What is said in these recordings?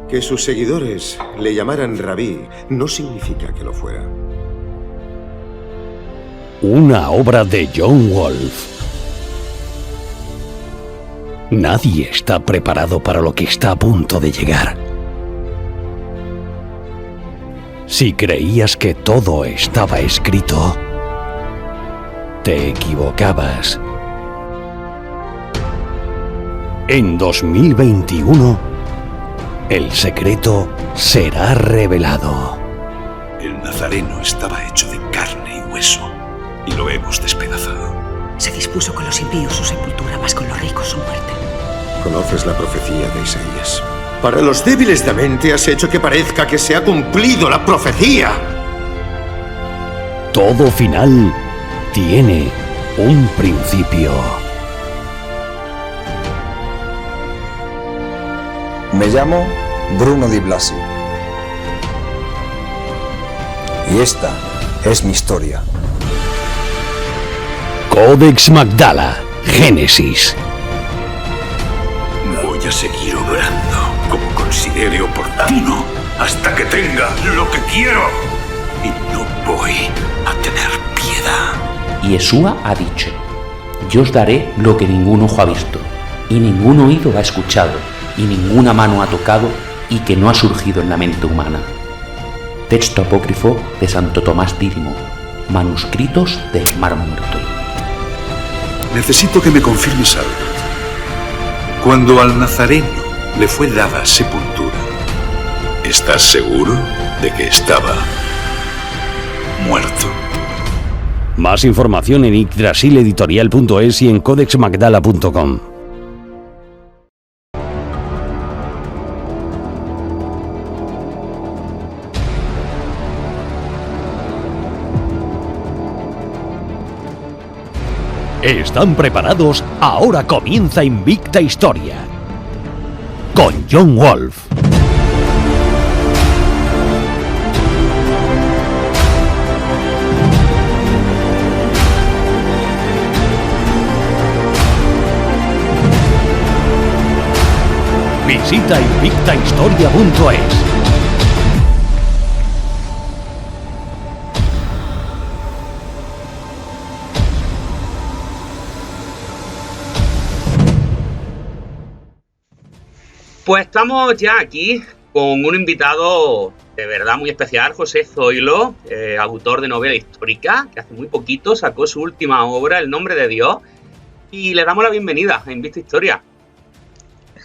Que sus seguidores le llamaran Rabí no significa que lo fuera. Una obra de John Wolfe. Nadie está preparado para lo que está a punto de llegar. Si creías que todo estaba escrito, te equivocabas. En 2021, el secreto será revelado. El Nazareno estaba hecho de carne y hueso, y lo hemos despedazado. Se dispuso con los impíos su sepultura, más con los ricos su muerte. Conoces la profecía de Isaías. Para los débiles de mente has hecho que parezca que se ha cumplido la profecía. Todo final tiene un principio. Me llamo Bruno Di Blasi. Y esta es mi historia. Codex Magdala, Génesis. Voy a seguir obrando como considere oportuno hasta que tenga lo que quiero. Y no voy a tener piedad. Y Yeshua ha dicho: yo os daré lo que ningún ojo ha visto, y ningún oído ha escuchado, y ninguna mano ha tocado, y que no ha surgido en la mente humana. Texto apócrifo de Santo Tomás Dídimo. Manuscritos del Mar Muerto. Necesito que me confirmes algo. Cuando al Nazareno le fue dada sepultura, ¿estás seguro de que estaba muerto? Más información en yggdrasileditorial.es y en codexmagdala.com. ¿Están preparados? Ahora comienza Invicta Historia con John Wolfe. Visita invictahistoria.es. Pues estamos ya aquí con un invitado de verdad muy especial, José Zoilo, autor de novela histórica, que hace muy poquito sacó su última obra, El nombre de Dios, y le damos la bienvenida a Invicta Historia.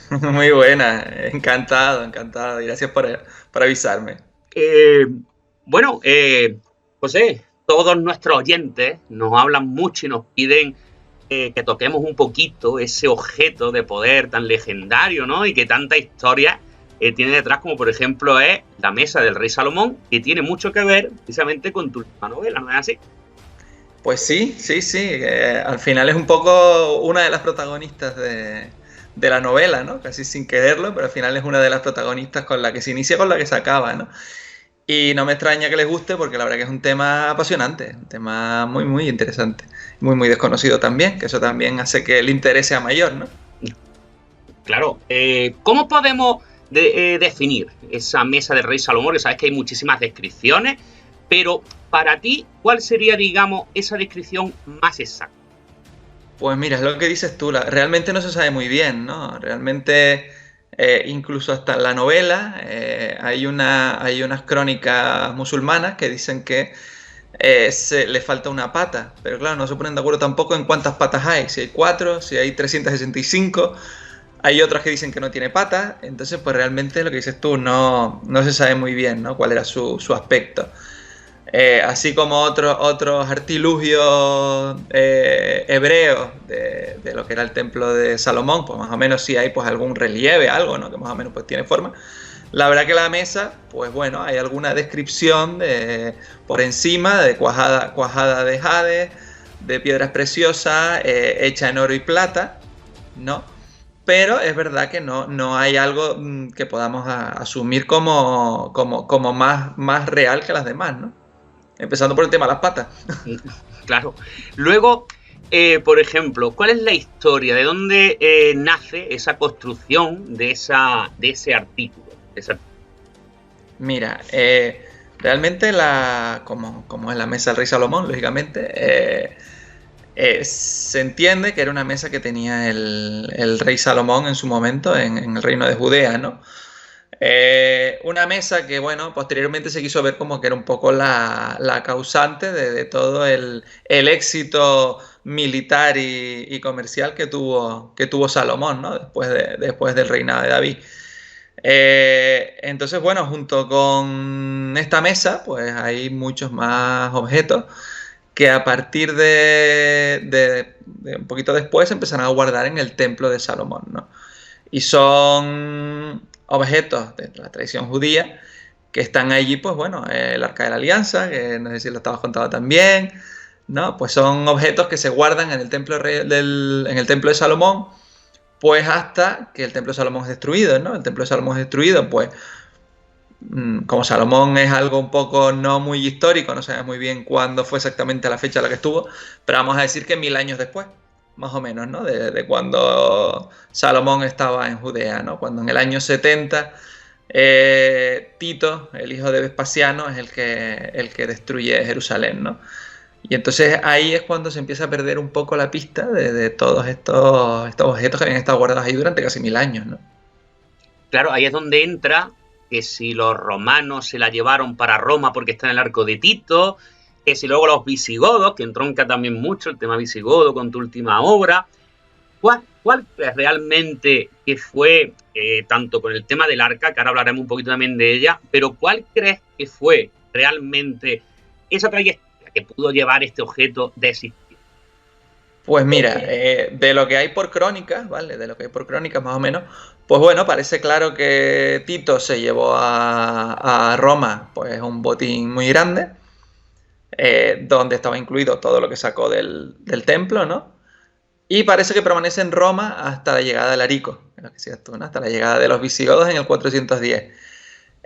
Muy buena, encantado, y gracias por avisarme. José, todos nuestros oyentes nos hablan mucho y nos piden que toquemos un poquito ese objeto de poder tan legendario, ¿no? Y que tanta historia tiene detrás, como por ejemplo es la mesa del rey Salomón, que tiene mucho que ver precisamente con tu última novela, ¿no es así? Pues sí. Al final es un poco una de las protagonistas de la novela, ¿no? Casi sin quererlo, pero al final es una de las protagonistas con la que se inicia, con la que se acaba, ¿no? Y no me extraña que les guste porque la verdad que es un tema apasionante, un tema muy, muy interesante. Muy, muy desconocido también, que eso también hace que el interés sea mayor, ¿no? Claro. ¿Cómo podemos definir esa mesa del rey Salomón? Sabes que hay muchísimas descripciones, pero para ti, ¿cuál sería, digamos, esa descripción más exacta? Pues mira, es lo que dices tú, realmente no se sabe muy bien, ¿no? Realmente, incluso hasta en la novela, hay unas crónicas musulmanas que dicen que le falta una pata, pero claro, no se ponen de acuerdo tampoco en cuántas patas hay, si hay 4, si hay 365, hay otras que dicen que no tiene patas, entonces pues realmente lo que dices tú no se sabe muy bien, ¿no? Cuál era su aspecto. Así como otros artilugios hebreos de lo que era el templo de Salomón, pues más o menos sí hay pues algún relieve, algo, ¿no? Que más o menos pues tiene forma. La verdad que la mesa, pues bueno, hay alguna descripción por encima de cuajada de jade, de piedras preciosas, hecha en oro y plata, ¿no? Pero es verdad que no hay algo que podamos asumir como más real que las demás, ¿no? Empezando por el tema de las patas. Claro. Luego, por ejemplo, ¿cuál es la historia? ¿De dónde nace esa construcción de ese artículo? Exacto. Mira, realmente como es la mesa del rey Salomón, lógicamente, se entiende que era una mesa que tenía el rey Salomón en su momento en el reino de Judea, ¿no? Una mesa que, bueno, posteriormente se quiso ver como que era un poco la causante de todo el éxito militar y comercial que tuvo Salomón, ¿no? Después del reinado de David. Entonces, bueno, junto con esta mesa, pues hay muchos más objetos que a partir de un poquito después se empezaron a guardar en el templo de Salomón, ¿no? Y son objetos de la tradición judía que están allí, pues bueno, el Arca de la Alianza, que no sé si lo estabas contando también, ¿no? Pues son objetos que se guardan en el templo en el templo de Salomón, pues hasta que el templo de Salomón es destruido, ¿no? El templo de Salomón es destruido, pues como Salomón es algo un poco no muy histórico, no sabemos muy bien cuándo fue exactamente la fecha a la que estuvo, pero vamos a decir que 1000 años después, más o menos, ¿no? De cuando Salomón estaba en Judea, ¿no? Cuando en el año 70 Tito, el hijo de Vespasiano, es el que destruye Jerusalén, ¿no? Y entonces ahí es cuando se empieza a perder un poco la pista de todos estos objetos que habían estado guardados ahí durante casi 1000 años, ¿no? Claro, ahí es donde entra que si los romanos se la llevaron para Roma porque está en el arco de Tito, que si luego los visigodos, que entronca también mucho el tema visigodo con tu última obra. ¿Cuál es realmente que fue, tanto con el tema del arca, que ahora hablaremos un poquito también de ella, pero cuál crees que fue realmente esa trayectoria que pudo llevar este objeto de existir? Pues mira, de lo que hay por crónicas, ¿vale? De lo que hay por crónicas más o menos, pues bueno, parece claro que Tito se llevó a Roma pues un botín muy grande, donde estaba incluido todo lo que sacó del templo, ¿no? Y parece que permanece en Roma hasta la llegada de Alarico, lo que decías tú, ¿no? Hasta la llegada de los visigodos en el 410.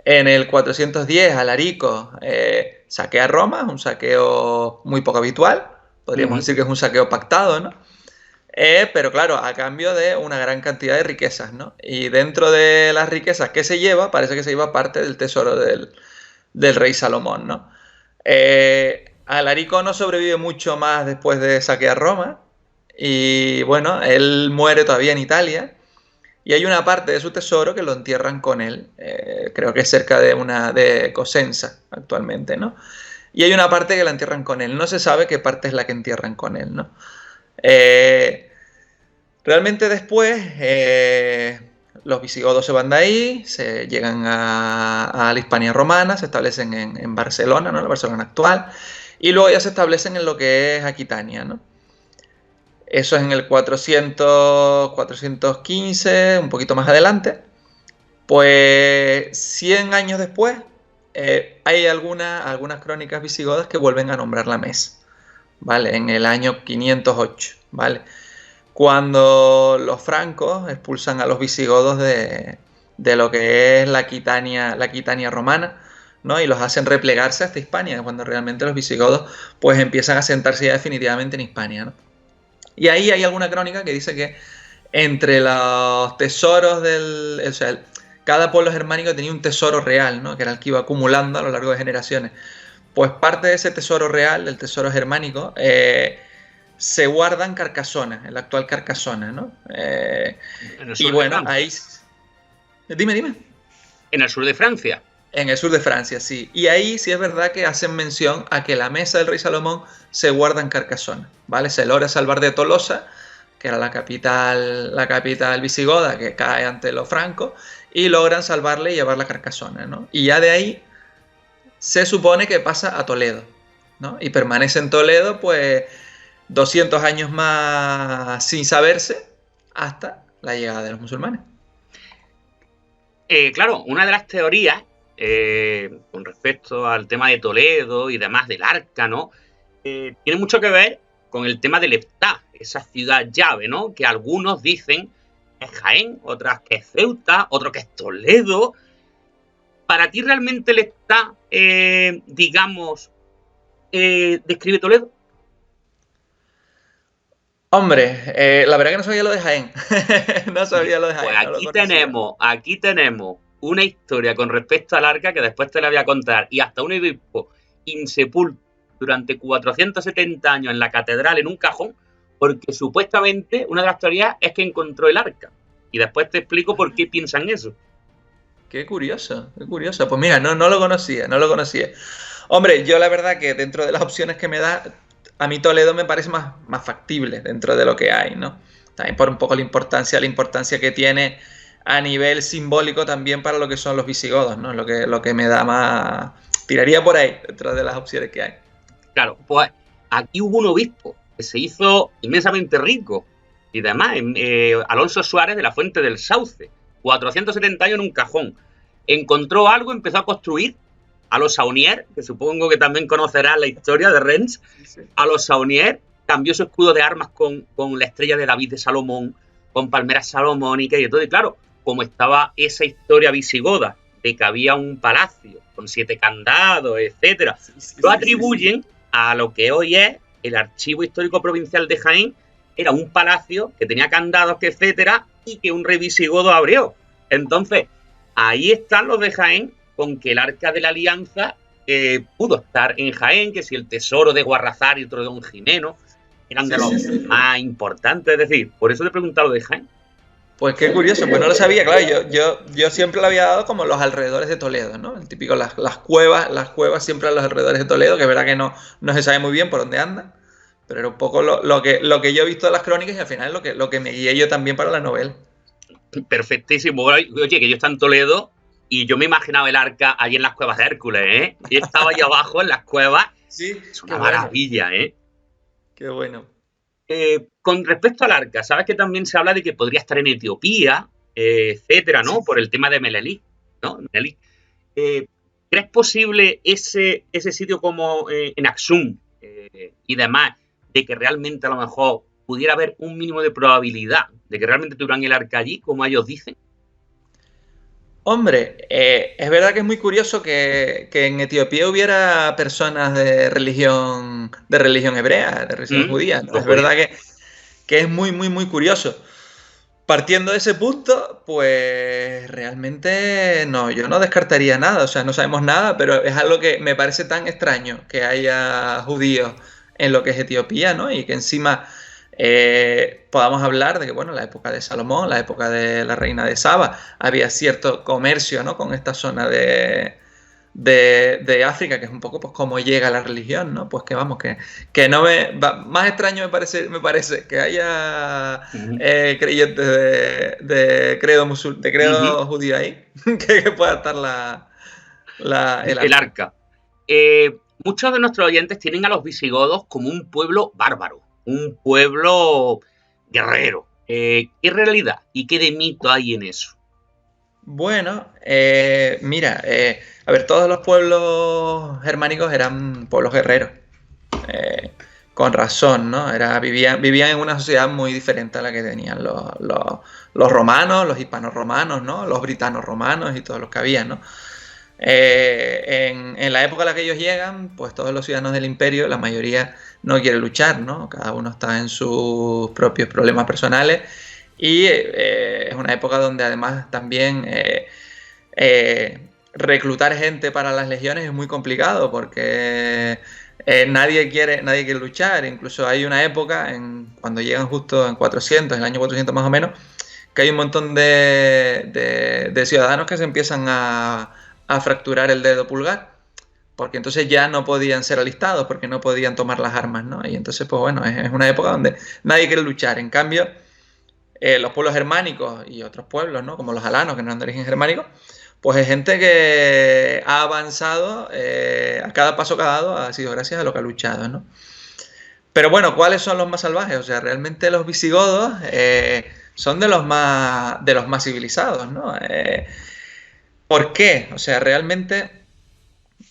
En el 410 Alarico saquea Roma, un saqueo muy poco habitual, podríamos decir que es un saqueo pactado, ¿no? Pero claro, a cambio de una gran cantidad de riquezas, ¿no? Y dentro de las riquezas que se lleva, parece que se lleva parte del tesoro del rey Salomón, ¿no? Alarico no sobrevive mucho más después de saquear Roma, y bueno, él muere todavía en Italia, y hay una parte de su tesoro que lo entierran con él, creo que es cerca de Cosenza actualmente, ¿no? Y hay una parte que la entierran con él, no se sabe qué parte es la que entierran con él, ¿no? Realmente después los visigodos se van de ahí, se llegan a la Hispania romana, se establecen en Barcelona, ¿no? La Barcelona actual, y luego ya se establecen en lo que es Aquitania, ¿no? Eso es en el 415, un poquito más adelante. Pues 100 años después hay algunas crónicas visigodas que vuelven a nombrar la mesa, ¿vale? En el año 508, ¿vale? Cuando los francos expulsan a los visigodos de lo que es la Aquitania romana, ¿no? Y los hacen replegarse hasta Hispania, cuando realmente los visigodos pues empiezan a sentarse ya definitivamente en Hispania, ¿no? Y ahí hay alguna crónica que dice que entre los tesoros cada pueblo germánico tenía un tesoro real, ¿no? Que era el que iba acumulando a lo largo de generaciones. Pues parte de ese tesoro real, del tesoro germánico, se guarda en Carcasona, en la actual Carcasona, ¿no? Y bueno, ahí... Dime. En el sur de Francia. En el sur de Francia, sí. Y ahí sí es verdad que hacen mención a que la mesa del rey Salomón se guarda en Carcasona, ¿vale? Se logra salvar de Tolosa, que era la capital visigoda que cae ante los francos, y logran salvarle y llevarla a Carcasona, ¿no? Y ya de ahí se supone que pasa a Toledo, ¿no? Y permanece en Toledo, pues, 200 años más sin saberse hasta la llegada de los musulmanes. Claro, una de las teorías con respecto al tema de Toledo y demás del arca, ¿no? Tiene mucho que ver con el tema del Eftá, esa ciudad llave, ¿no? Que algunos dicen que es Jaén, otras que es Ceuta, otros que es Toledo. ¿Para ti realmente el Eftá, describe Toledo? Hombre, la verdad que no sabía lo de Jaén. No sabía lo de Jaén. Pues aquí tenemos una historia con respecto al arca que después te la voy a contar, y hasta un obispo insepulto durante 470 años en la catedral en un cajón, porque supuestamente una de las teorías es que encontró el arca. Y después te explico por qué piensan eso. Qué curioso, qué curioso. Pues mira, no lo conocía. Hombre, yo la verdad que dentro de las opciones que me da, a mí Toledo me parece más factible dentro de lo que hay, ¿no? También por un poco la importancia que tiene a nivel simbólico también para lo que son los visigodos, ¿no? Lo que me da más... Tiraría por ahí, dentro de las opciones que hay. Claro, pues aquí hubo un obispo que se hizo inmensamente rico y demás, Alonso Suárez de la Fuente del Sauce, 470 años en un cajón. Encontró algo, empezó a construir a los Saunier, que supongo que también conocerás la historia de Rennes. Sí. A los Saunier cambió su escudo de armas con la estrella de David de Salomón, con palmeras salomónicas y todo. Y claro, como estaba esa historia visigoda de que había un palacio con 7 candados, etcétera, lo atribuyen a lo que hoy es el Archivo Histórico Provincial de Jaén. Era un palacio que tenía candados, etcétera, y que un rey visigodo abrió. Entonces, ahí están los de Jaén con que el Arca de la Alianza pudo estar en Jaén, que si el tesoro de Guarrazar y otro de Don Jimeno eran de los más importantes. Es decir, por eso te he preguntado lo de Jaén. Pues qué curioso, pues no lo sabía, claro, yo siempre lo había dado como los alrededores de Toledo, ¿no? El típico, las cuevas siempre a los alrededores de Toledo, que es verdad que no se sabe muy bien por dónde andan, pero era un poco lo que yo he visto de las crónicas y al final lo que me guié yo también para la novela. Perfectísimo. Oye, que yo estaba en Toledo y yo me imaginaba el arca allí en las cuevas de Hércules, ¿eh? Y estaba allí abajo en las cuevas. Sí, es una maravilla, ¿eh? Qué bueno. Con respecto al arca, sabes que también se habla de que podría estar en Etiopía, etcétera, ¿no? Por el tema de Melelik, ¿no? ¿Crees posible ese sitio como en Aksum y demás, de que realmente a lo mejor pudiera haber un mínimo de probabilidad de que realmente tuvieran el arca allí, como ellos dicen? Hombre, es verdad que es muy curioso que en Etiopía hubiera personas de religión hebrea, de religión judía, ¿no? Es verdad que es muy, muy, muy curioso. Partiendo de ese punto, pues realmente no, yo no descartaría nada, o sea, no sabemos nada, pero es algo que me parece tan extraño que haya judíos en lo que es Etiopía, ¿no? Y que encima podamos hablar de que, bueno, la época de Salomón, la época de la reina de Saba, había cierto comercio, ¿no? Con esta zona de África, que es un poco pues cómo llega la religión, ¿no? Pues que vamos, que no más extraño me parece que haya creyentes de credo judío ahí, que pueda estar el arca. Muchos de nuestros oyentes tienen a los visigodos como un pueblo bárbaro, un pueblo guerrero. ¿Qué realidad y qué de mito hay en eso? Bueno, mira, a ver, todos los pueblos germánicos eran pueblos guerreros, con razón, ¿no? Vivían en una sociedad muy diferente a la que tenían los romanos, los hispanos-romanos, ¿no? Los britanos-romanos y todos los que había, ¿no? En la época en la que ellos llegan, pues todos los ciudadanos del imperio, la mayoría no quiere luchar, ¿no? Cada uno está en sus propios problemas personales y es una época donde además también reclutar gente para las legiones es muy complicado porque nadie quiere luchar. Incluso hay una época, cuando llegan justo en 400, en el año 400 más o menos, que hay un montón de ciudadanos que se empiezan a fracturar el dedo pulgar, porque entonces ya no podían ser alistados, porque no podían tomar las armas, ¿no? Y entonces, pues bueno, es una época donde nadie quiere luchar. En cambio, los pueblos germánicos y otros pueblos, ¿no? Como los alanos, que no eran de origen germánico, pues es gente que ha avanzado, a cada paso que ha dado ha sido gracias a lo que ha luchado, ¿no? Pero bueno, ¿cuáles son los más salvajes? O sea, realmente los visigodos son de los más civilizados, ¿no? ¿Por qué? O sea, realmente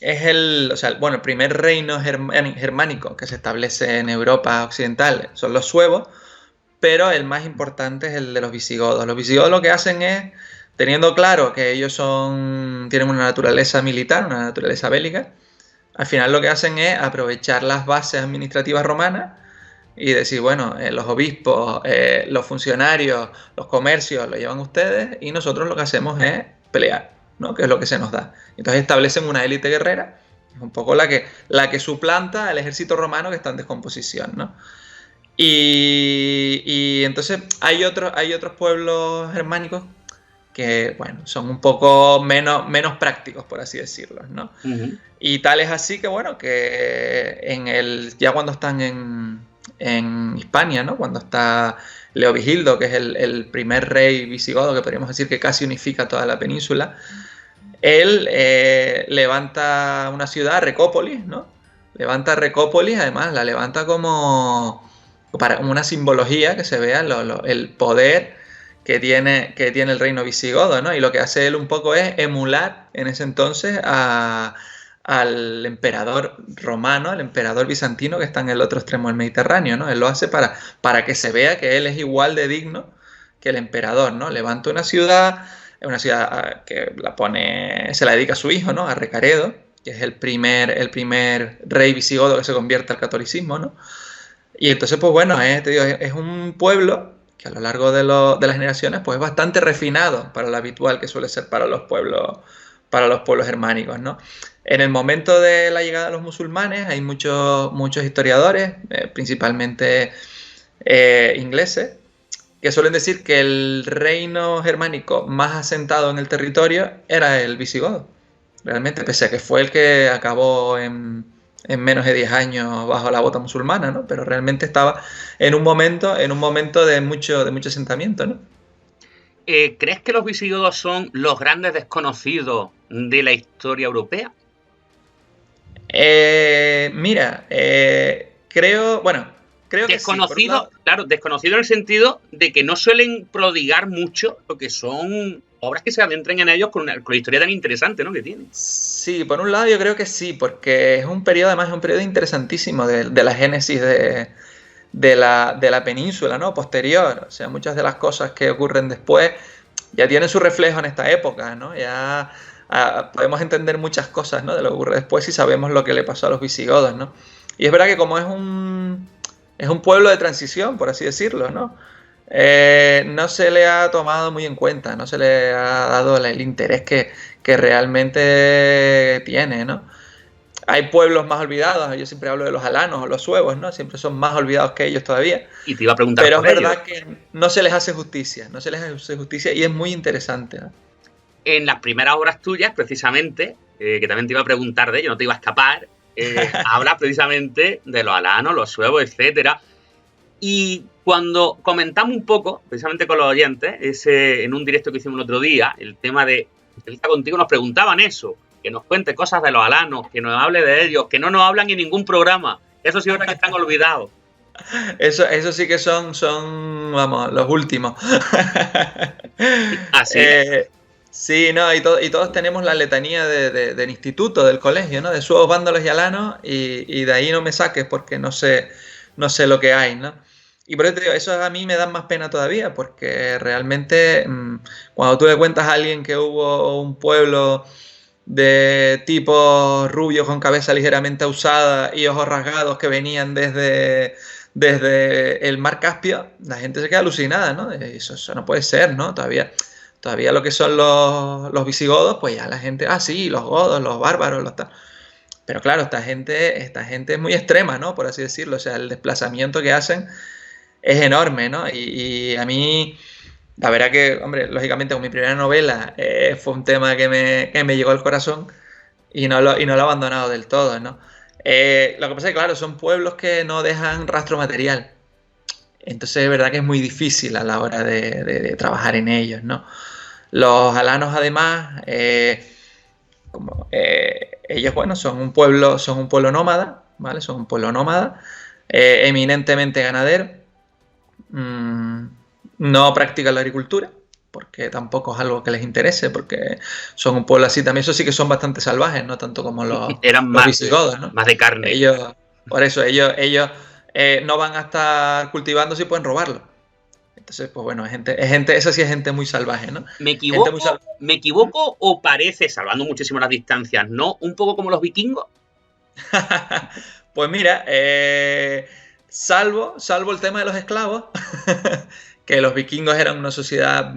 es el primer reino germánico que se establece en Europa occidental son los suevos, pero el más importante es el de los visigodos. Los visigodos lo que hacen es, teniendo claro que ellos tienen una naturaleza militar, una naturaleza bélica, al final lo que hacen es aprovechar las bases administrativas romanas y decir, bueno, los obispos, los funcionarios, los comercios lo llevan ustedes y nosotros lo que hacemos es pelear. ¿no? Que es lo que se nos da. Entonces establecen una élite guerrera, que es un poco la que suplanta al ejército romano que está en descomposición, ¿no? Y entonces hay otros pueblos germánicos que, bueno, son un poco menos prácticos, por así decirlo, ¿no? Ujú. Y tal es así que, bueno, que ya cuando están en Hispania, ¿no? Cuando está Leovigildo, que es el primer rey visigodo, que podríamos decir que casi unifica toda la península, él levanta una ciudad, Recópolis, ¿no? Levanta Recópolis, además la levanta como para una simbología que se vea el poder que tiene el reino visigodo, ¿no? Y lo que hace él un poco es emular en ese entonces al emperador romano, al emperador bizantino que está en el otro extremo del Mediterráneo, ¿no? Él lo hace para que se vea que él es igual de digno que el emperador, ¿no? Levanta una ciudad que se la dedica a su hijo, ¿no? A Recaredo, que es el primer rey visigodo que se convierte al catolicismo, ¿no? Y entonces, pues bueno, te digo, es un pueblo que a lo largo de las generaciones pues es bastante refinado para lo habitual que suele ser para los pueblos germánicos, ¿no? En el momento de la llegada de los musulmanes hay muchos historiadores, principalmente ingleses, que suelen decir que el reino germánico más asentado en el territorio era el visigodo. Realmente, pese a que fue el que acabó en menos de 10 años bajo la bota musulmana, ¿no? Pero realmente estaba en un momento de mucho asentamiento, ¿no? ¿Crees que los visigodos son los grandes desconocidos de la historia europea? Mira, creo que desconocido, sí, claro, desconocido en el sentido de que no suelen prodigar mucho lo que son obras que se adentren en ellos con la historia tan interesante, ¿no?, que tienen. Sí, por un lado yo creo que sí, porque es un periodo interesantísimo de la génesis de la península, ¿no?, posterior. O sea, muchas de las cosas que ocurren después ya tienen su reflejo en esta época, ¿no? Ya podemos entender muchas cosas, ¿no?, de lo que ocurre después si sabemos lo que le pasó a los visigodos, ¿no? Y es verdad que como es un pueblo de transición, por así decirlo, ¿no?, no se le ha tomado muy en cuenta, no se le ha dado el interés que realmente tiene, ¿no? Hay pueblos más olvidados, yo siempre hablo de los alanos o los suevos, ¿no? Siempre son más olvidados que ellos todavía. Y te iba a preguntar pero por es verdad ellos. que no se les hace justicia, y es muy interesante, ¿no? En las primeras obras tuyas, precisamente, que también te iba a preguntar de ello, no te iba a escapar, hablas precisamente de los alanos, los suevos, etcétera. Y cuando comentamos un poco, precisamente con los oyentes, en un directo que hicimos el otro día, el tema de entrevista contigo, nos preguntaban eso, que nos cuente cosas de los alanos, que nos hable de ellos, que no nos hablan en ningún programa. Eso sí, ahora que están olvidados. Eso sí que son, vamos, los últimos. Así. Sí, no, y todos tenemos la letanía del instituto, del colegio, ¿no? De suevos, vándalos y alanos, y de ahí no me saques porque no sé lo que hay, ¿no? Y por eso te digo, eso a mí me da más pena todavía, porque realmente cuando tú le cuentas a alguien que hubo un pueblo de tipos rubios con cabeza ligeramente usada y ojos rasgados que venían desde el mar Caspio, la gente se queda alucinada, ¿no? Eso no puede ser, ¿no? Todavía lo que son los visigodos, pues ya la gente, sí, los godos, los bárbaros, los tal. Pero claro, esta gente es muy extrema, ¿no?, por así decirlo. O sea, el desplazamiento que hacen es enorme, ¿no? Y a mí, la verdad que, hombre, lógicamente con mi primera novela fue un tema que me llegó al corazón y no lo he abandonado del todo, ¿no? Lo que pasa es que, claro, son pueblos que no dejan rastro material. Entonces es verdad que es muy difícil a la hora de trabajar en ellos, ¿no? Los alanos, además, ellos, bueno, son un pueblo nómada, ¿vale? Son un pueblo nómada, eminentemente ganadero. No practican la agricultura, porque tampoco es algo que les interese, porque son un pueblo así también. Eso sí que son bastante salvajes, no tanto como los visigodos, ¿no? Más de carne. Por eso ellos no van a estar cultivando si pueden robarlo. Entonces, pues bueno, esa sí es gente muy salvaje, ¿no? ¿Me equivoco o parece, salvando muchísimo las distancias, ¿no?, un poco como los vikingos? Pues mira, salvo el tema de los esclavos, que los vikingos eran una sociedad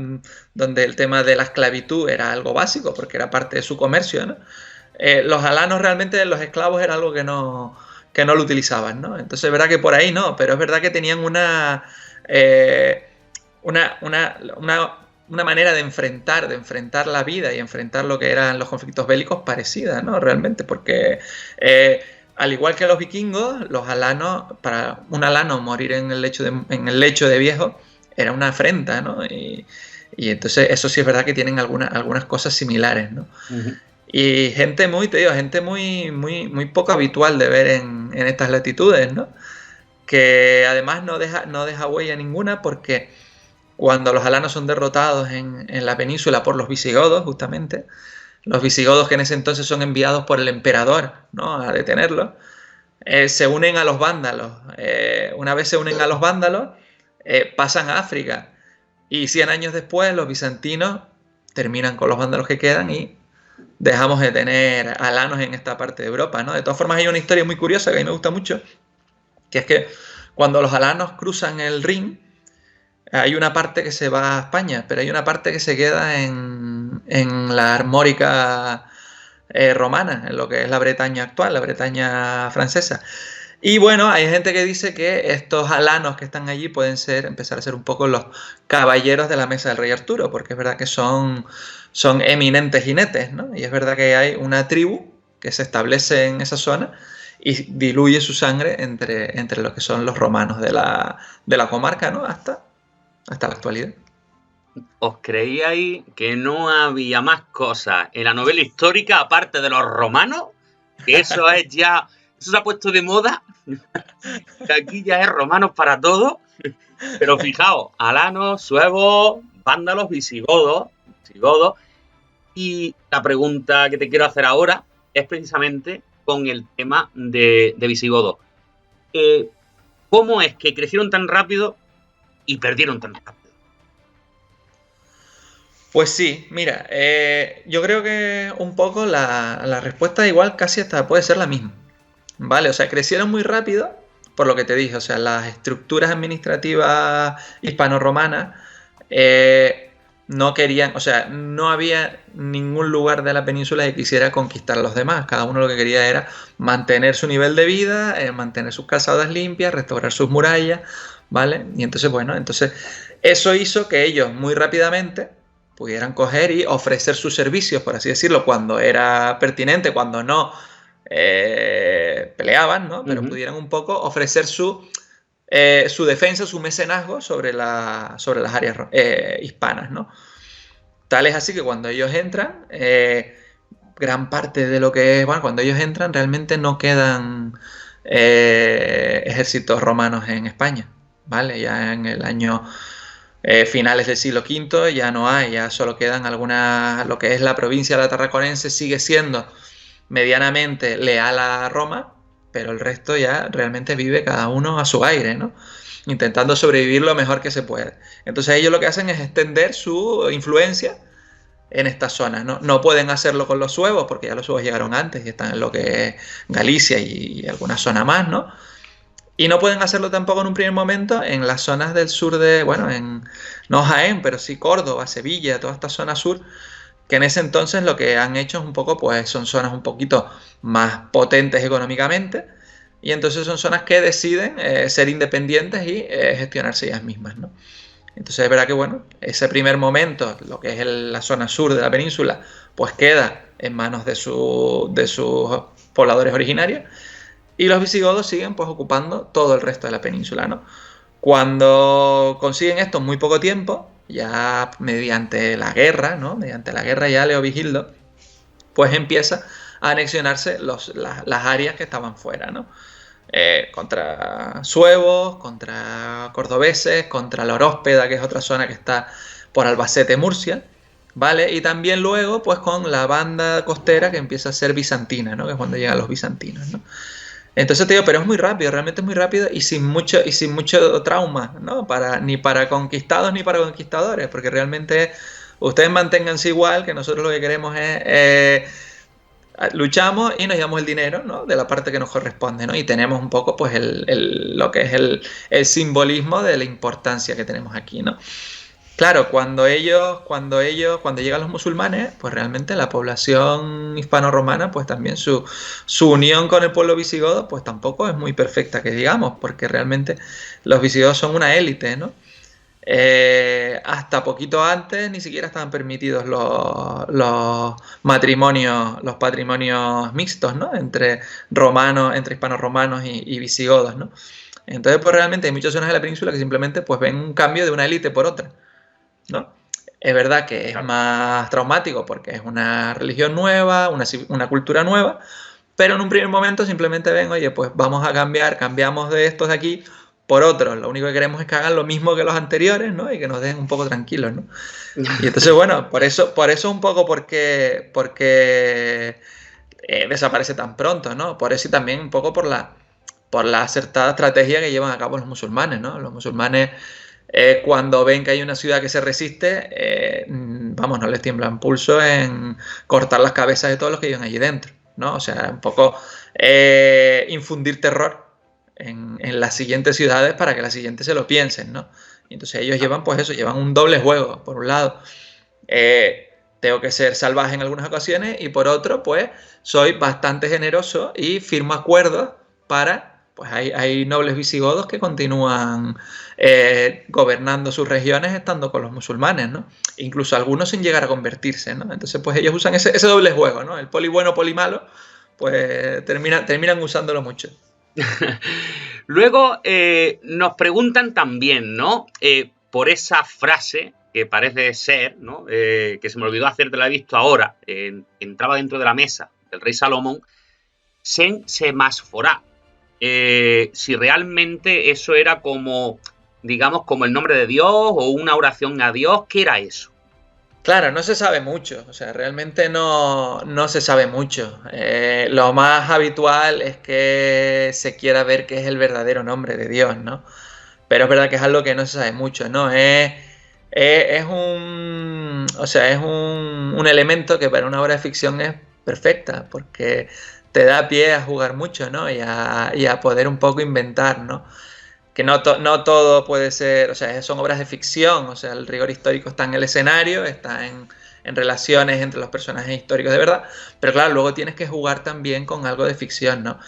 donde el tema de la esclavitud era algo básico, porque era parte de su comercio, ¿no? Los alanos realmente, los esclavos, era algo que no lo utilizaban, ¿no? Entonces es verdad que por ahí no, pero es verdad que tenían una manera de enfrentar la vida y enfrentar lo que eran los conflictos bélicos parecida, ¿no? Realmente, porque al igual que los vikingos, los alanos, para un alano morir en el lecho de viejo era una afrenta, ¿no? Y entonces eso sí es verdad que tienen algunas cosas similares, ¿no? Uh-huh. Y gente muy poco habitual de ver en estas latitudes, ¿no? Que además no deja huella ninguna, porque cuando los alanos son derrotados en la península por los visigodos, justamente, los visigodos que en ese entonces son enviados por el emperador, ¿no?, a detenerlos, se unen a los vándalos. Una vez se unen a los vándalos, pasan a África, y 100 años después los bizantinos terminan con los vándalos que quedan y dejamos de tener alanos en esta parte de Europa, ¿no? De todas formas, hay una historia muy curiosa que a mí me gusta mucho, que es que cuando los alanos cruzan el Rin, hay una parte que se va a España, pero hay una parte que se queda en la armórica romana, en lo que es la Bretaña actual, la Bretaña francesa. Y bueno, hay gente que dice que estos alanos que están allí pueden empezar a ser un poco los caballeros de la mesa del rey Arturo, porque es verdad que son eminentes jinetes, ¿no? Y es verdad que hay una tribu que se establece en esa zona y diluye su sangre entre lo que son los romanos de la comarca, ¿no? Hasta la actualidad. ¿Os creíais que no había más cosas en la novela histórica aparte de los romanos? Que eso se ha puesto de moda, que aquí ya es romanos para todo. Pero fijaos, alanos, suevos, vándalos, visigodos. Y la pregunta que te quiero hacer ahora es precisamente con el tema de visigodos. ¿Cómo es que crecieron tan rápido y perdieron tan rápido? Pues sí, mira, yo creo que un poco la respuesta igual casi hasta puede ser la misma, ¿vale? O sea, crecieron muy rápido, por lo que te dije, o sea, las estructuras administrativas hispano-romanas no querían, o sea, no había ningún lugar de la península que quisiera conquistar a los demás. Cada uno lo que quería era mantener su nivel de vida, mantener sus calzadas limpias, restaurar sus murallas, ¿vale? Y entonces, bueno, eso hizo que ellos muy rápidamente pudieran coger y ofrecer sus servicios, por así decirlo, cuando era pertinente, cuando no peleaban, ¿no? Pero pudieran un poco ofrecer su defensa, su mecenazgo sobre las áreas hispanas, ¿no? Tal es así que cuando ellos entran, gran parte de lo que es, bueno, cuando ellos entran realmente no quedan ejércitos romanos en España, ¿vale? Ya en el año finales del siglo V ya no hay, ya solo quedan lo que es la provincia de la Tarraconense sigue siendo medianamente leal a Roma, pero el resto ya realmente vive cada uno a su aire, ¿no? Intentando sobrevivir lo mejor que se puede. Entonces ellos lo que hacen es extender su influencia en estas zonas, ¿no? No pueden hacerlo con los suevos, porque ya los suevos llegaron antes y están en lo que es Galicia y alguna zona más, ¿no? Y no pueden hacerlo tampoco en un primer momento en las zonas del sur no Jaén, pero sí Córdoba, Sevilla, toda esta zona sur, que en ese entonces lo que han hecho es un poco, pues son zonas un poquito más potentes económicamente, y entonces son zonas que deciden ser independientes y gestionarse ellas mismas, ¿no? Entonces es verdad que, bueno, ese primer momento, lo que es la zona sur de la península, pues queda en manos de sus pobladores originarios, y los visigodos siguen pues ocupando todo el resto de la península, ¿no? Cuando consiguen esto en muy poco tiempo, ya mediante la guerra, ¿no? Mediante la guerra ya Leovigildo, pues empieza a anexionarse las áreas que estaban fuera, ¿no? Contra suevos, contra cordobeses, contra la Oróspeda, que es otra zona que está por Albacete, Murcia, ¿vale? Y también luego pues con la banda costera que empieza a ser bizantina, ¿no? Que es cuando llegan los bizantinos, ¿no? Entonces te digo, pero es muy rápido, realmente es muy rápido y sin mucho trauma, ¿no? Ni para conquistados ni para conquistadores, porque realmente ustedes manténganse igual, que nosotros lo que queremos es luchamos y nos llevamos el dinero, ¿no? De la parte que nos corresponde, ¿no? Y tenemos un poco pues lo que es el simbolismo de la importancia que tenemos aquí, ¿no? Claro, cuando llegan los musulmanes, pues realmente la población hispano-romana, pues también su unión con el pueblo visigodo, pues tampoco es muy perfecta, que digamos, porque realmente los visigodos son una élite, ¿no? Hasta poquito antes ni siquiera estaban permitidos los matrimonios mixtos, ¿no? Entre hispano-romanos y visigodos, ¿no? Entonces, pues realmente hay muchas zonas de la península que simplemente pues ven un cambio de una élite por otra, ¿no? Es verdad que es más traumático porque es una religión nueva, una cultura nueva, pero en un primer momento simplemente ven, oye, pues vamos a cambiamos de estos de aquí por otros. Lo único que queremos es que hagan lo mismo que los anteriores, ¿no? Y que nos dejen un poco tranquilos, ¿no? Y entonces, bueno, por eso un poco porque desaparece tan pronto, ¿no? Por eso y también un poco por la acertada estrategia que llevan a cabo los musulmanes, ¿no? Los musulmanes, cuando ven que hay una ciudad que se resiste, vamos, no les tiemblan pulso en cortar las cabezas de todos los que viven allí dentro, ¿no? O sea, un poco infundir terror en las siguientes ciudades para que las siguientes se lo piensen, ¿no? Y entonces ellos llevan un doble juego. Por un lado, tengo que ser salvaje en algunas ocasiones, y por otro, pues soy bastante generoso y firmo acuerdos para, pues hay nobles visigodos que continúan gobernando sus regiones estando con los musulmanes, ¿no? Incluso algunos sin llegar a convertirse, ¿no? Entonces, pues ellos usan ese doble juego, ¿no? El poli bueno, poli malo, pues terminan usándolo mucho. Luego nos preguntan también, ¿no? Por esa frase que parece ser, ¿no? Que se me olvidó hacer, te la he visto ahora, entraba dentro de la mesa del rey Salomón, Sen Semasforá. Si realmente eso era como, digamos, como el nombre de Dios o una oración a Dios, ¿qué era eso? Claro, no se sabe mucho, o sea, realmente no se sabe mucho. Lo más habitual es que se quiera ver qué es el verdadero nombre de Dios, ¿no? Pero es verdad que es algo que no se sabe mucho, ¿no? Es un elemento que para una obra de ficción es perfecta, porque te da pie a jugar mucho, ¿no? Y a poder un poco inventar, ¿no? Que no todo puede ser, o sea, son obras de ficción, o sea, el rigor histórico está en el escenario, está en relaciones entre los personajes históricos de verdad, pero claro, luego tienes que jugar también con algo de ficción, ¿no?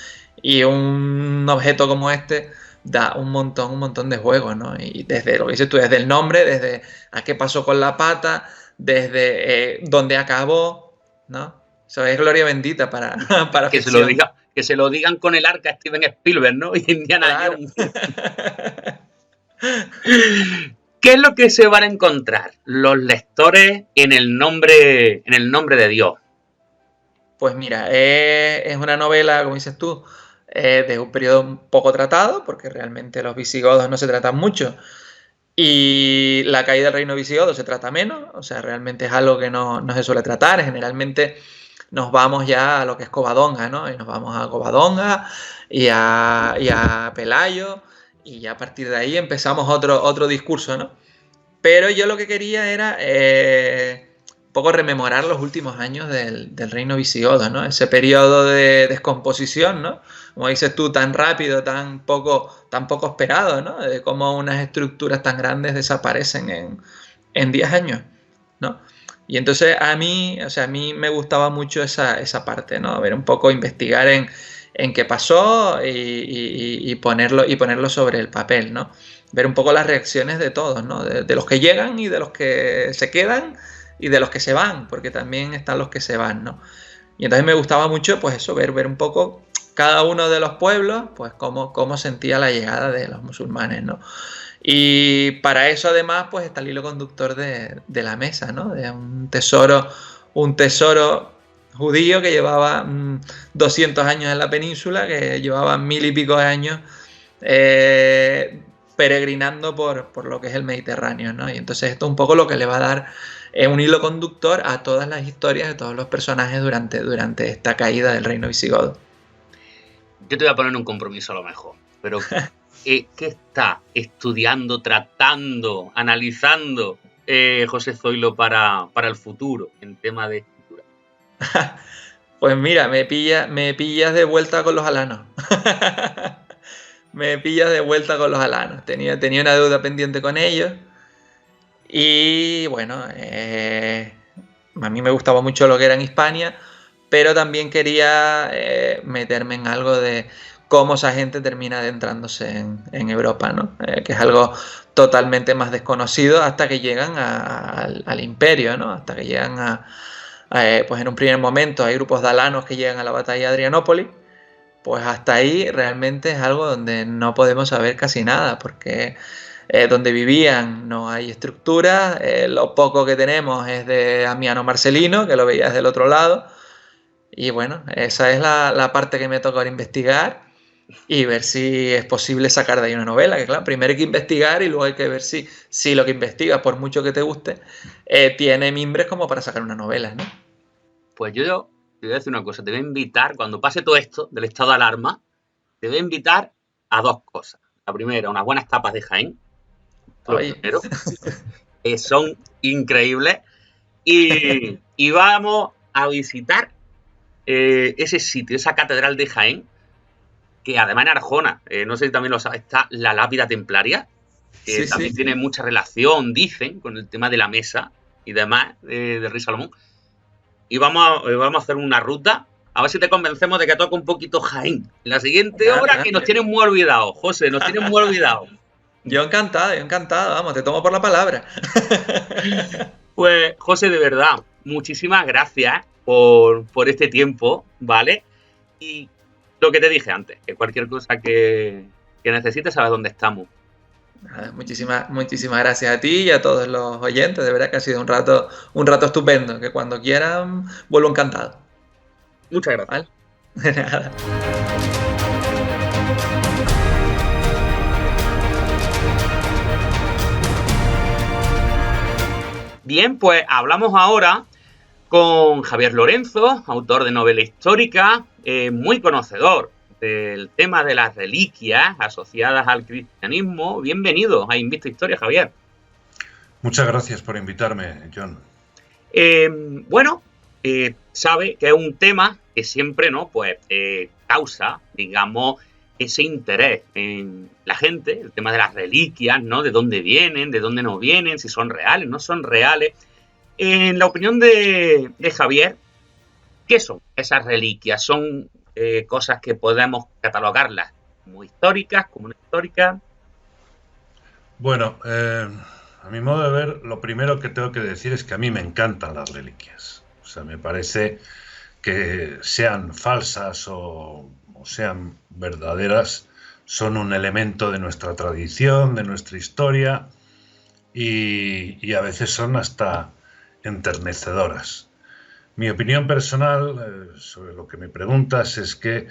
Y un objeto como este da un montón de juego, ¿no? Y desde lo que dices tú, desde el nombre, desde a qué pasó con la pata, desde dónde acabó, ¿no? Eso es gloria bendita para que ficción. Que se lo digan con el arca Steven Spielberg, ¿no? Y Indiana Jones. ¿Qué es lo que se van a encontrar los lectores en el nombre de Dios? Pues mira, es una novela, como dices tú, de un periodo poco tratado, porque realmente los visigodos no se tratan mucho, y la caída del reino visigodo se trata menos, o sea, realmente es algo que no se suele tratar. Generalmente nos vamos ya a lo que es Covadonga, ¿no? Y nos vamos a Covadonga y a Pelayo, y ya a partir de ahí empezamos otro discurso, ¿no? Pero yo lo que quería era un poco rememorar los últimos años del reino visigodo, ¿no? Ese periodo de descomposición, ¿no? Como dices tú, tan rápido, tan poco esperado, ¿no? De cómo unas estructuras tan grandes desaparecen en 10 años, ¿no? Y entonces a mí me gustaba mucho esa parte, ¿no? Ver un poco, investigar en qué pasó y ponerlo sobre el papel, ¿no? Ver un poco las reacciones de todos, ¿no? De los que llegan y de los que se quedan y de los que se van, porque también están los que se van, ¿no? Y entonces me gustaba mucho, pues eso, ver un poco cada uno de los pueblos, pues cómo sentía la llegada de los musulmanes, ¿no? Y para eso además pues está el hilo conductor de la mesa, ¿no? De un tesoro judío que llevaba 200 años en la península, que llevaba 1000 y pico de años peregrinando por lo que es el Mediterráneo, ¿no? Y entonces esto es un poco lo que le va a dar un hilo conductor a todas las historias de todos los personajes durante esta caída del reino visigodo. Yo te voy a poner un compromiso a lo mejor, pero ¿qué está estudiando, tratando, analizando José Zoilo para el futuro en tema de escritura? Pues mira, me pillas de vuelta con los alanos. Me pillas de vuelta con los alanos. Tenía una deuda pendiente con ellos. Y bueno, a mí me gustaba mucho lo que era en Hispania, pero también quería meterme en algo de cómo esa gente termina adentrándose en Europa, ¿no? Que es algo totalmente más desconocido hasta que llegan al imperio, ¿no? Hasta que llegan pues en un primer momento hay grupos de alanos que llegan a la batalla de Adrianópolis. Pues hasta ahí realmente es algo donde no podemos saber casi nada, porque donde vivían no hay estructura, lo poco que tenemos es de Amiano Marcelino, que lo veías del otro lado, y bueno, esa es la parte que me toca ahora investigar y ver si es posible sacar de ahí una novela, que claro, primero hay que investigar y luego hay que ver si lo que investigas, por mucho que te guste, tiene mimbres como para sacar una novela, ¿no? Pues yo te voy a decir una cosa, te voy a invitar, cuando pase todo esto del estado de alarma, te voy a invitar a dos cosas. La primera, unas buenas tapas de Jaén. Primero, son increíbles. Y vamos a visitar ese sitio, esa catedral de Jaén, que además en Arjona, no sé si también lo sabes, está la lápida templaria, que también tiene mucha relación, dicen, con el tema de la mesa y demás del Rey Salomón. Y vamos a hacer una ruta, a ver si te convencemos de que toca un poquito Jaén. En la siguiente hora, que nos tienen muy olvidados, José, nos tienen muy olvidados. Yo encantado, vamos, te tomo por la palabra. Pues, José, de verdad, muchísimas gracias por este tiempo, ¿vale? Y lo que te dije antes, que cualquier cosa que necesites, sabes dónde estamos. Muchísimas gracias a ti y a todos los oyentes, de verdad que ha sido un rato estupendo, que cuando quieran vuelvo encantado. Muchas gracias. ¿Vale? De nada. Bien, pues hablamos ahora con Javier Lorenzo, autor de novela histórica, muy conocedor del tema de las reliquias asociadas al cristianismo. Bienvenido a Invicta Historia, Javier. Muchas gracias por invitarme, John. Sabe que es un tema que siempre, ¿no? Pues causa, digamos, ese interés en la gente, el tema de las reliquias, ¿no? De dónde vienen, de dónde no vienen, si son reales, no son reales. En la opinión de Javier, ¿qué son esas reliquias? ¿Son cosas que podemos catalogarlas como históricas, como no históricas? Bueno, a mi modo de ver, lo primero que tengo que decir es que a mí me encantan las reliquias. O sea, me parece que sean falsas o sean verdaderas, son un elemento de nuestra tradición, de nuestra historia, y a veces son hasta enternecedoras. Mi opinión personal sobre lo que me preguntas es que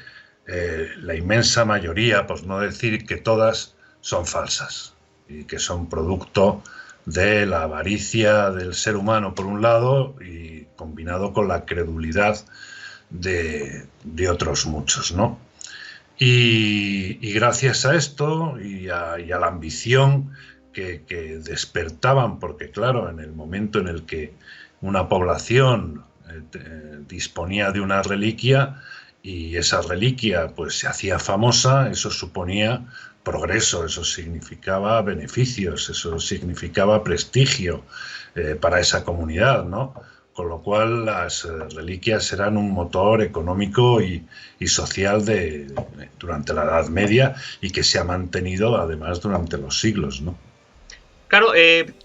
la inmensa mayoría, por no decir que todas, son falsas y que son producto de la avaricia del ser humano por un lado y combinado con la credulidad de otros muchos, ¿no? Y gracias a esto y a la ambición que despertaban, porque claro, en el momento en el que una población disponía de una reliquia y esa reliquia pues se hacía famosa, eso suponía progreso, eso significaba beneficios, eso significaba prestigio para esa comunidad, ¿no? Con lo cual las reliquias eran un motor económico y social durante la Edad Media y que se ha mantenido además durante los siglos, ¿no? Claro,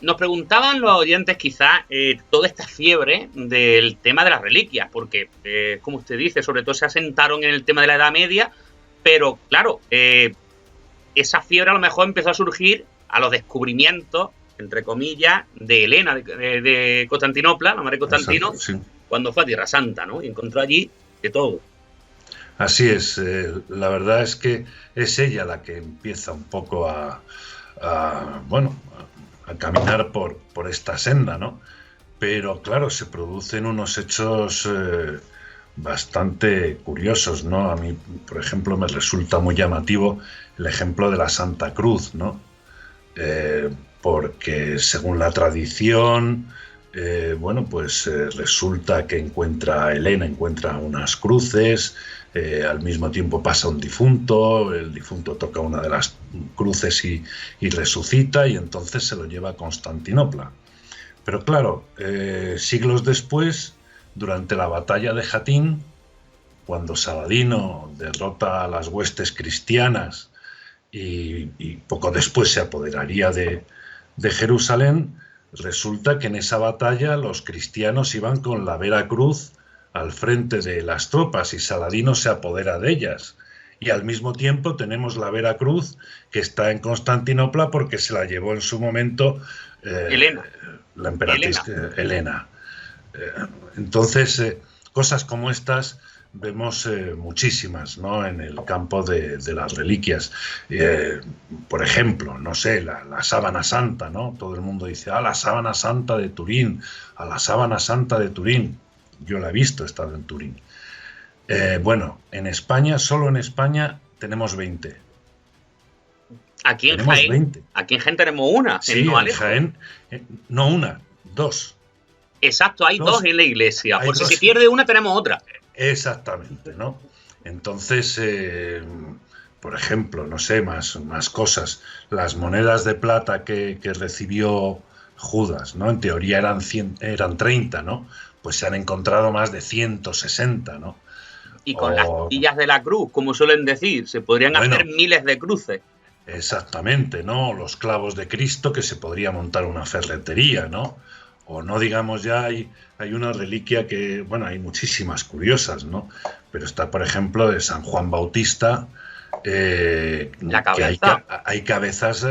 nos preguntaban los oyentes quizás toda esta fiebre del tema de las reliquias, porque, como usted dice, sobre todo se asentaron en el tema de la Edad Media, pero claro, esa fiebre a lo mejor empezó a surgir a los descubrimientos, entre comillas, de Helena de Constantinopla, la madre de Constantino, exacto, sí, cuando fue a Tierra Santa, ¿no? Y encontró allí de todo. Así es, la verdad es que es ella la que empieza un poco a caminar por esta senda, ¿no? Pero claro, se producen unos hechos bastante curiosos, ¿no? A mí, por ejemplo, me resulta muy llamativo el ejemplo de la Santa Cruz, ¿no? Porque según la tradición, bueno, pues resulta que Elena encuentra unas cruces, al mismo tiempo pasa un difunto, el difunto toca una de las cruces y resucita, y entonces se lo lleva a Constantinopla. Pero claro, siglos después, durante la batalla de Jatín, cuando Saladino derrota a las huestes cristianas y poco después se apoderaría de Jerusalén, resulta que en esa batalla los cristianos iban con la Vera Cruz al frente de las tropas y Saladino se apodera de ellas. Y al mismo tiempo tenemos la Vera Cruz que está en Constantinopla porque se la llevó en su momento la emperatriz Elena. Entonces, cosas como estas vemos muchísimas, ¿no?, en el campo de las reliquias. Por ejemplo, no sé, la sábana santa, ¿no? Todo el mundo dice, la sábana santa de Turín, a la sábana santa de Turín. Yo la he visto, he estado en Turín. Bueno, en España, solo en España, tenemos 20. Aquí en Jaén, 20. Aquí en Jaén tenemos una. Sí, en Jaén, no una, 2. Exacto, hay dos en la iglesia, porque si pierde una tenemos otra. Exactamente, ¿no? Entonces, por ejemplo, no sé, más cosas. Las monedas de plata que recibió Judas, ¿no? En teoría eran 30, ¿no? Pues se han encontrado más de 160, ¿no? Y con las costillas de la cruz, como suelen decir, se podrían hacer miles de cruces. Exactamente, ¿no? Los clavos de Cristo, que se podría montar una ferretería, ¿no? O no digamos ya, hay una reliquia que, bueno, hay muchísimas curiosas, ¿no? Pero está, por ejemplo, de San Juan Bautista, la cabeza. Que hay cabezas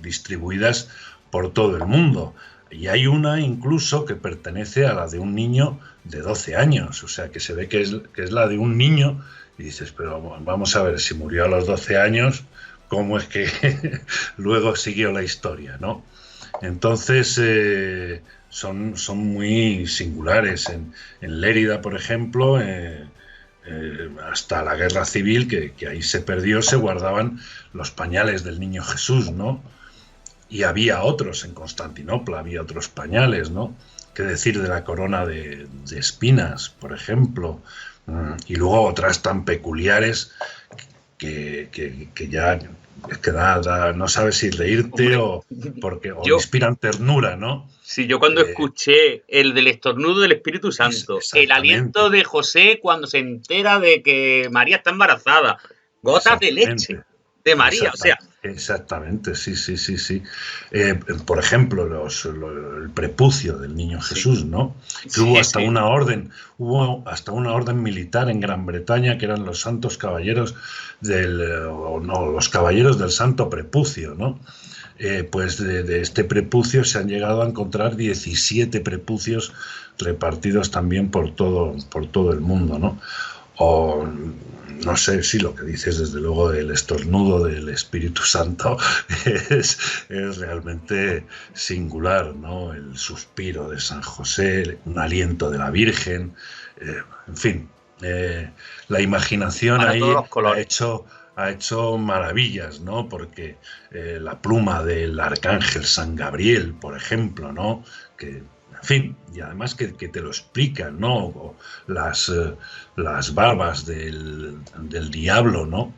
distribuidas por todo el mundo. Y hay una incluso que pertenece a la de un niño de 12 años, o sea, que se ve que es la de un niño, y dices, pero vamos a ver, si murió a los 12 años, ¿cómo es que luego siguió la historia, ¿no? Entonces, son muy singulares. En Lérida, por ejemplo, hasta la Guerra Civil, que ahí se perdió, se guardaban los pañales del niño Jesús, ¿no? Y había otros en Constantinopla, había otros pañales, ¿no? ¿Qué decir de la corona de espinas, por ejemplo? Y luego otras tan peculiares que ya es que no sabes si reírte o inspiran ternura, ¿no? Sí, yo cuando escuché el del estornudo del Espíritu Santo, el aliento de José cuando se entera de que María está embarazada, gotas de leche de María, o sea... Exactamente, sí. Por ejemplo, el prepucio del niño Jesús, ¿no? Que hubo hasta una orden militar en Gran Bretaña que eran los santos caballeros los caballeros del Santo Prepucio, ¿no? Pues de este prepucio se han llegado a encontrar 17 prepucios repartidos también por todo el mundo, ¿no? O no sé si lo que dices, desde luego, del estornudo del Espíritu Santo es realmente singular, ¿no? El suspiro de San José, un aliento de la Virgen, en fin, la imaginación ahí ha hecho maravillas, ¿no? Porque la pluma del arcángel San Gabriel, por ejemplo, ¿no? Que, en fin, y además que te lo explican, ¿no? O las barbas del diablo, ¿no?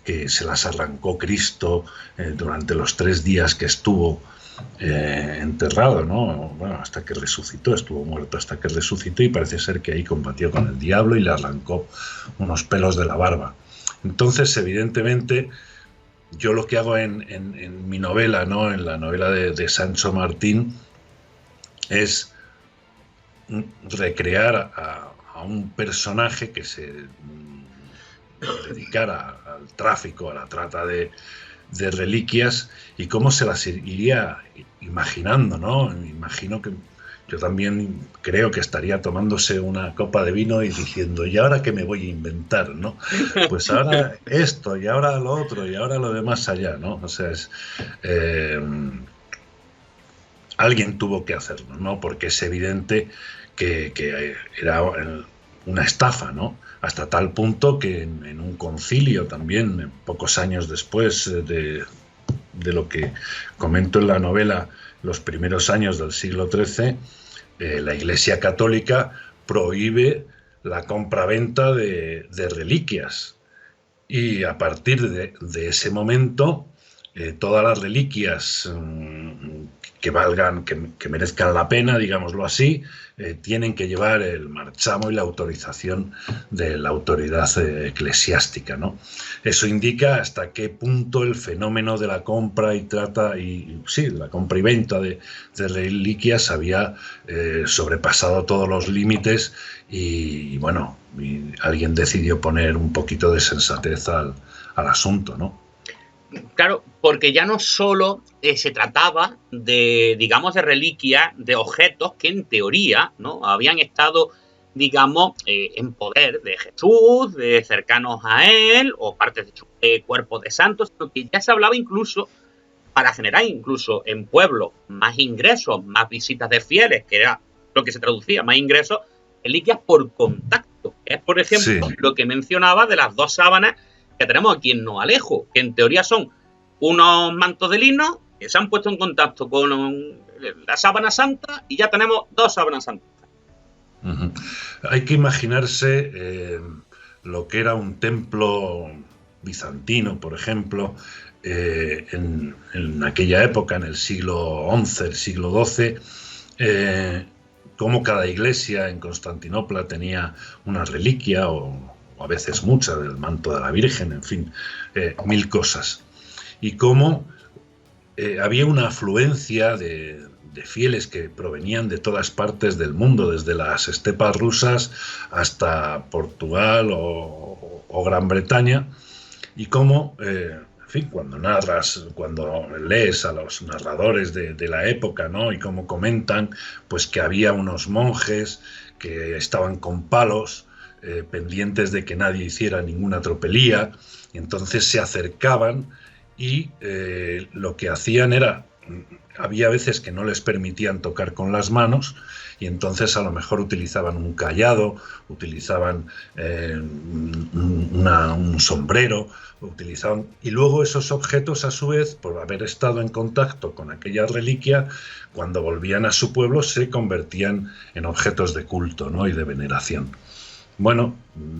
Que se las arrancó Cristo durante los 3 días que estuvo enterrado, ¿no? Bueno, hasta que resucitó, estuvo muerto hasta que resucitó, y parece ser que ahí combatió con el diablo y le arrancó unos pelos de la barba. Entonces, evidentemente, yo lo que hago en mi novela, ¿no? En la novela de Sancho Martín, es recrear a un personaje que se dedicara al tráfico, a la trata de reliquias, y cómo se las iría imaginando, ¿no? Me imagino que yo también creo que estaría tomándose una copa de vino y diciendo, ¿y ahora qué me voy a inventar, no? Pues ahora esto, y ahora lo otro, y ahora lo de más allá, ¿no? O sea, alguien tuvo que hacerlo, ¿no? Porque es evidente que era una estafa, ¿no? Hasta tal punto que en un concilio también, pocos años después de lo que comento en la novela, los primeros años del siglo XIII, la Iglesia Católica prohíbe la compra-venta de reliquias. Y a partir de ese momento, todas las reliquias que valgan, que merezcan la pena, digámoslo así, tienen que llevar el marchamo y la autorización de la autoridad eclesiástica, ¿no? Eso indica hasta qué punto el fenómeno de la compra y trata la compra y venta de reliquias había sobrepasado todos los límites y bueno, alguien decidió poner un poquito de sensatez al asunto, ¿no? Claro, porque ya no solo se trataba de, digamos, de reliquias, de objetos que en teoría, ¿no?, habían estado, digamos, en poder de Jesús, de cercanos a él, o partes de su cuerpo de santos, sino que ya se hablaba incluso, para generar incluso en pueblos más ingresos, más visitas de fieles, que era lo que se traducía, más ingresos, reliquias por contacto. Es, por ejemplo, sí, lo que mencionaba de las 2 sábanas que tenemos aquí en Noalejo, que en teoría son unos mantos de lino que se han puesto en contacto con la sábana santa y ya tenemos 2 sábanas santas. Uh-huh. Hay que imaginarse lo que era un templo bizantino, por ejemplo, en aquella época, en el siglo XI, el siglo XII, cómo cada iglesia en Constantinopla tenía una reliquia o a veces muchas, del manto de la Virgen, en fin, 1000 cosas. Y cómo había una afluencia de fieles que provenían de todas partes del mundo, desde las estepas rusas hasta Portugal o Gran Bretaña, y cómo, en fin, cuando lees a los narradores de la época, ¿no?, y cómo comentan, pues que había unos monjes que estaban con palos, pendientes de que nadie hiciera ninguna tropelía, y entonces se acercaban y lo que hacían era, había veces que no les permitían tocar con las manos y entonces a lo mejor utilizaban un cayado, utilizaban un sombrero, y luego esos objetos a su vez, por haber estado en contacto con aquella reliquia, cuando volvían a su pueblo se convertían en objetos de culto, ¿no?, y de veneración. Bueno,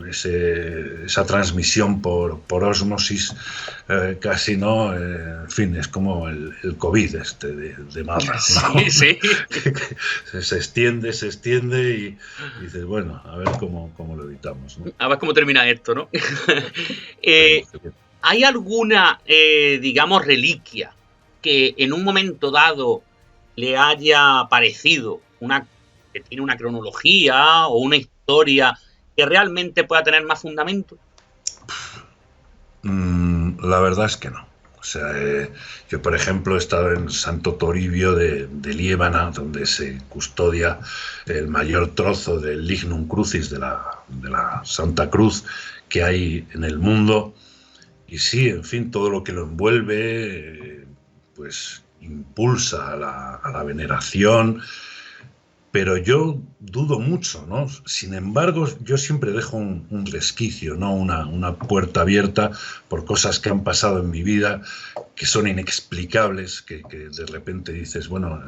esa transmisión por ósmosis casi, ¿no? En fin, es como el COVID de Marras, ¿no? Sí, sí. se extiende y dices, bueno, a ver cómo lo evitamos, ¿no? A ver cómo termina esto, ¿no? ¿Hay alguna, digamos, reliquia que en un momento dado le haya parecido que tiene una cronología o una historia que realmente pueda tener más fundamento? La verdad es que no. O sea, yo, por ejemplo, he estado en Santo Toribio de Liébana, donde se custodia el mayor trozo del Lignum Crucis, de la Santa Cruz que hay en el mundo. Y sí, en fin, todo lo que lo envuelve, pues impulsa a la veneración. Pero yo dudo mucho, ¿no? Sin embargo, yo siempre dejo un resquicio, ¿no? Una puerta abierta por cosas que han pasado en mi vida que son inexplicables, que de repente dices, bueno,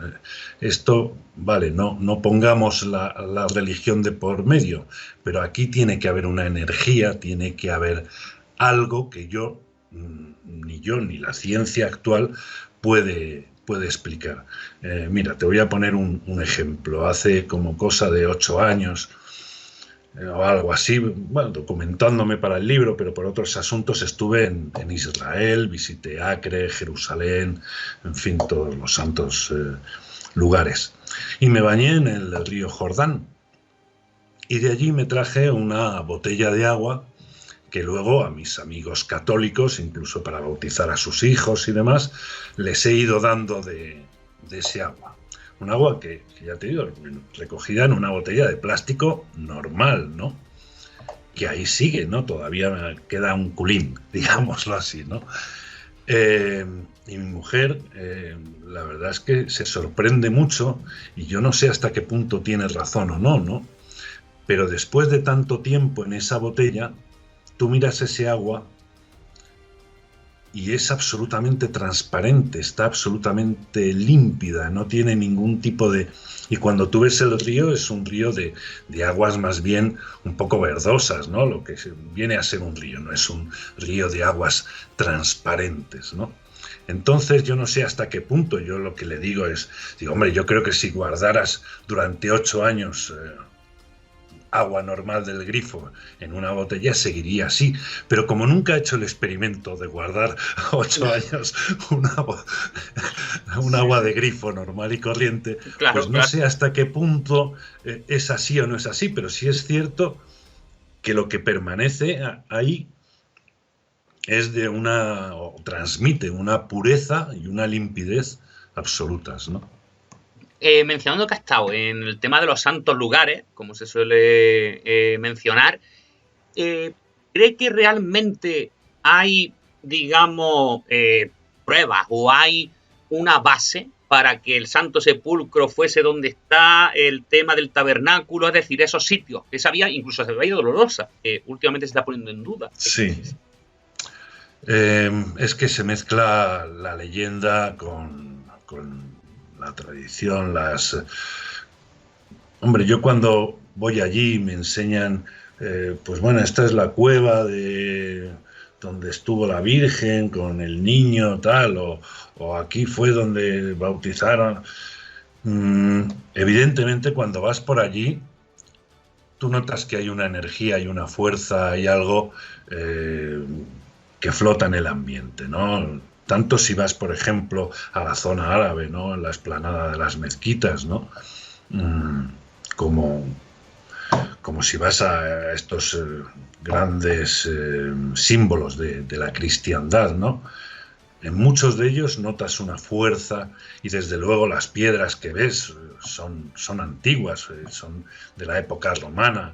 esto, vale, no pongamos la religión de por medio, pero aquí tiene que haber una energía, tiene que haber algo que ni yo ni la ciencia actual puede explicar. Mira, te voy a poner un ejemplo. Hace como cosa de 8 años o algo así, bueno, documentándome para el libro, pero por otros asuntos estuve en Israel, visité Acre, Jerusalén, en fin, todos los santos lugares. Y me bañé en el río Jordán. Y de allí me traje una botella de agua que luego a mis amigos católicos, incluso para bautizar a sus hijos y demás, les he ido dando de ese agua. Un agua que ya te digo, recogida en una botella de plástico normal, ¿no? Que ahí sigue, ¿no? Todavía me queda un culín, digámoslo así, ¿no? Y mi mujer, la verdad es que se sorprende mucho, y yo no sé hasta qué punto tiene razón o no, ¿no? Pero después de tanto tiempo en esa botella, tú miras ese agua y es absolutamente transparente, está absolutamente límpida, no tiene ningún tipo de... Y cuando tú ves el río, es un río de aguas más bien un poco verdosas, ¿no? Lo que viene a ser un río, no es un río de aguas transparentes, ¿no? Entonces yo no sé hasta qué punto, yo lo que le digo es, digo, hombre, yo creo que si guardaras durante 8 años... agua normal del grifo en una botella seguiría así, pero como nunca he hecho el experimento de guardar 8 años un agua de grifo normal y corriente, claro, pues no sé hasta qué punto es así o no es así, pero sí es cierto que lo que permanece ahí es de o transmite una pureza y una limpidez absolutas, ¿no? Mencionando que ha estado en el tema de los santos lugares, como se suele mencionar, ¿cree que realmente hay, digamos, pruebas o hay una base para que el Santo Sepulcro fuese donde está el tema del tabernáculo, es decir, esos sitios, esa vía, incluso esa vía dolorosa, que últimamente se está poniendo en duda? Sí. Es que se mezcla la leyenda con la tradición, Hombre, yo cuando voy allí me enseñan, pues bueno, esta es la cueva de donde estuvo la Virgen con el niño, tal, o aquí fue donde bautizaron. Evidentemente, cuando vas por allí, tú notas que hay una energía, hay una fuerza, hay algo que flota en el ambiente, ¿no? Tanto si vas, por ejemplo, a la zona árabe, ¿no? En la explanada de las mezquitas, ¿no? Como si vas a estos grandes símbolos de la cristiandad, ¿no? En muchos de ellos notas una fuerza y desde luego las piedras que ves son antiguas, son de la época romana.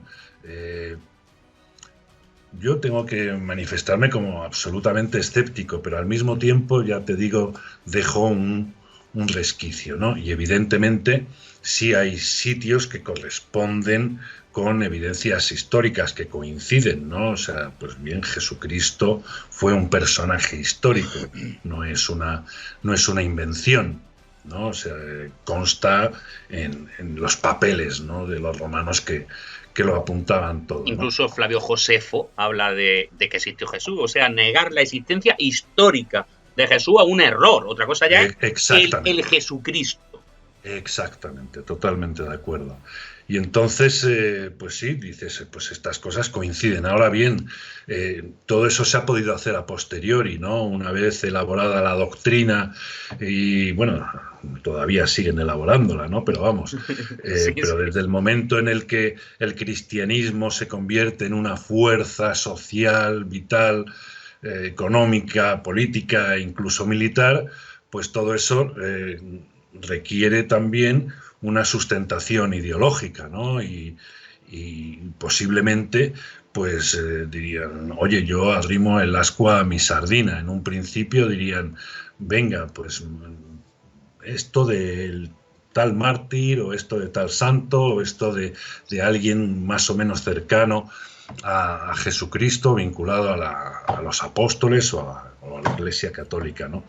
Yo tengo que manifestarme como absolutamente escéptico, pero al mismo tiempo, ya te digo, dejo un resquicio, ¿no? Y evidentemente sí hay sitios que corresponden con evidencias históricas que coinciden, ¿no? O sea, pues bien, Jesucristo fue un personaje histórico, no es una invención, ¿no? O sea, consta en los papeles, ¿no? De los romanos que lo apuntaban todo, ¿no? Incluso Flavio Josefo habla de que existió Jesús, o sea, negar la existencia histórica de Jesús a un error. Otra cosa ya es el Jesucristo. Exactamente, totalmente de acuerdo. Y entonces, pues sí, dices, pues estas cosas coinciden. Ahora bien, todo eso se ha podido hacer a posteriori, ¿no? Una vez elaborada la doctrina y, bueno, todavía siguen elaborándola, ¿no? Pero vamos, pero desde el momento en el que el cristianismo se convierte en una fuerza social, vital, económica, política e incluso militar, pues todo eso requiere también una sustentación ideológica, ¿no? Y posiblemente, pues dirían, oye, yo arrimo el ascua a mi sardina. En un principio dirían, venga, pues esto del tal mártir, o esto de tal santo, o esto de alguien más o menos cercano a Jesucristo, vinculado a los apóstoles o a la Iglesia Católica, ¿no?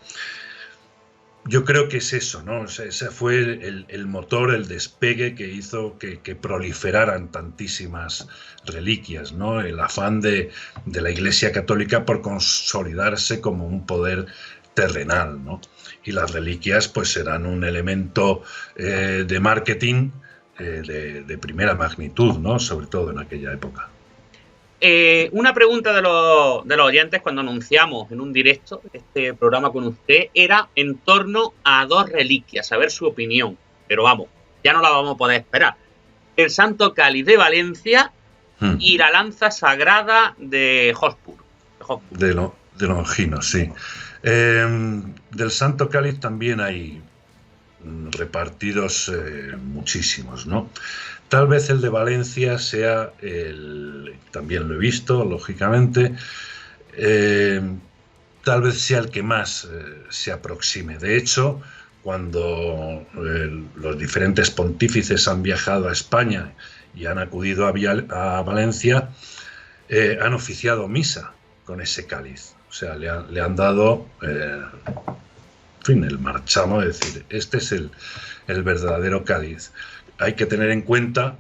Yo creo que es eso, ¿no? O sea, ese fue el motor, el despegue que hizo que proliferaran tantísimas reliquias, ¿no? El afán de la Iglesia Católica por consolidarse como un poder terrenal, ¿no? Y las reliquias pues serán un elemento de marketing de primera magnitud, ¿no? Sobre todo en aquella época. Una pregunta de los oyentes cuando anunciamos en un directo este programa con usted era en torno a 2 reliquias, a ver su opinión. Pero vamos, ya no la vamos a poder esperar. El Santo Cáliz de Valencia y la lanza sagrada de Hotspur. De Longinos, sí. Del Santo Cáliz también hay repartidos muchísimos, ¿no? Tal vez el de Valencia sea también lo he visto, lógicamente, tal vez sea el que más se aproxime. De hecho, cuando los diferentes pontífices han viajado a España y han acudido a Valencia, han oficiado misa con ese cáliz. O sea, le han dado, en fin, el marchamo de decir, este es el verdadero cáliz. Hay que tener en cuenta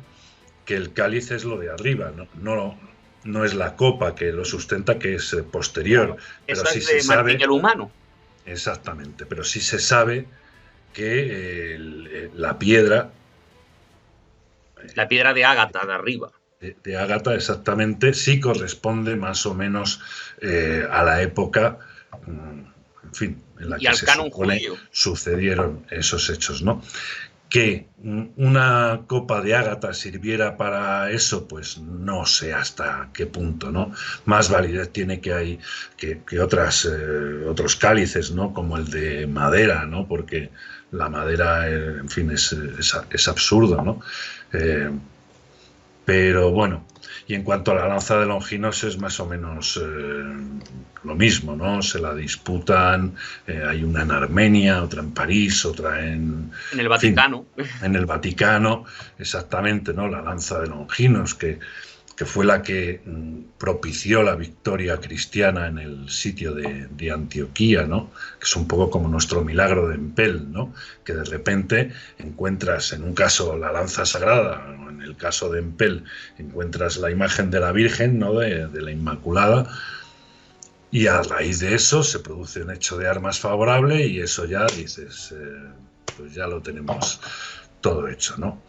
que el cáliz es lo de arriba, no es la copa que lo sustenta, que es posterior. Eso pero sí es de se sabe, Martín el Humano. Exactamente, pero sí se sabe que la piedra... La piedra de ágata de arriba. De ágata, exactamente, sí corresponde más o menos a la época, en fin, en la Y que al se canon supone judío. sucedieron esos hechos, ¿no? Que una copa de ágata sirviera para eso, pues no sé hasta qué punto, ¿no? Más validez tiene que otros cálices, ¿no? Como el de madera, ¿no? Porque la madera, en fin, es absurdo, ¿no? Pero bueno, y en cuanto a la lanza de Longinos es más o menos lo mismo, ¿no? Se la disputan, hay una en Armenia, otra en París, otra en el Vaticano. En fin, en el Vaticano, exactamente, ¿no? La lanza de Longinos, que fue la que propició la victoria cristiana en el sitio de Antioquía, ¿no? Que es un poco como nuestro milagro de Empel, ¿no? Que de repente encuentras, en un caso, la lanza sagrada, en el caso de Empel encuentras la imagen de la Virgen, ¿no? de la Inmaculada, y a raíz de eso se produce un hecho de armas favorable y eso ya dices, pues ya lo tenemos todo hecho, ¿no?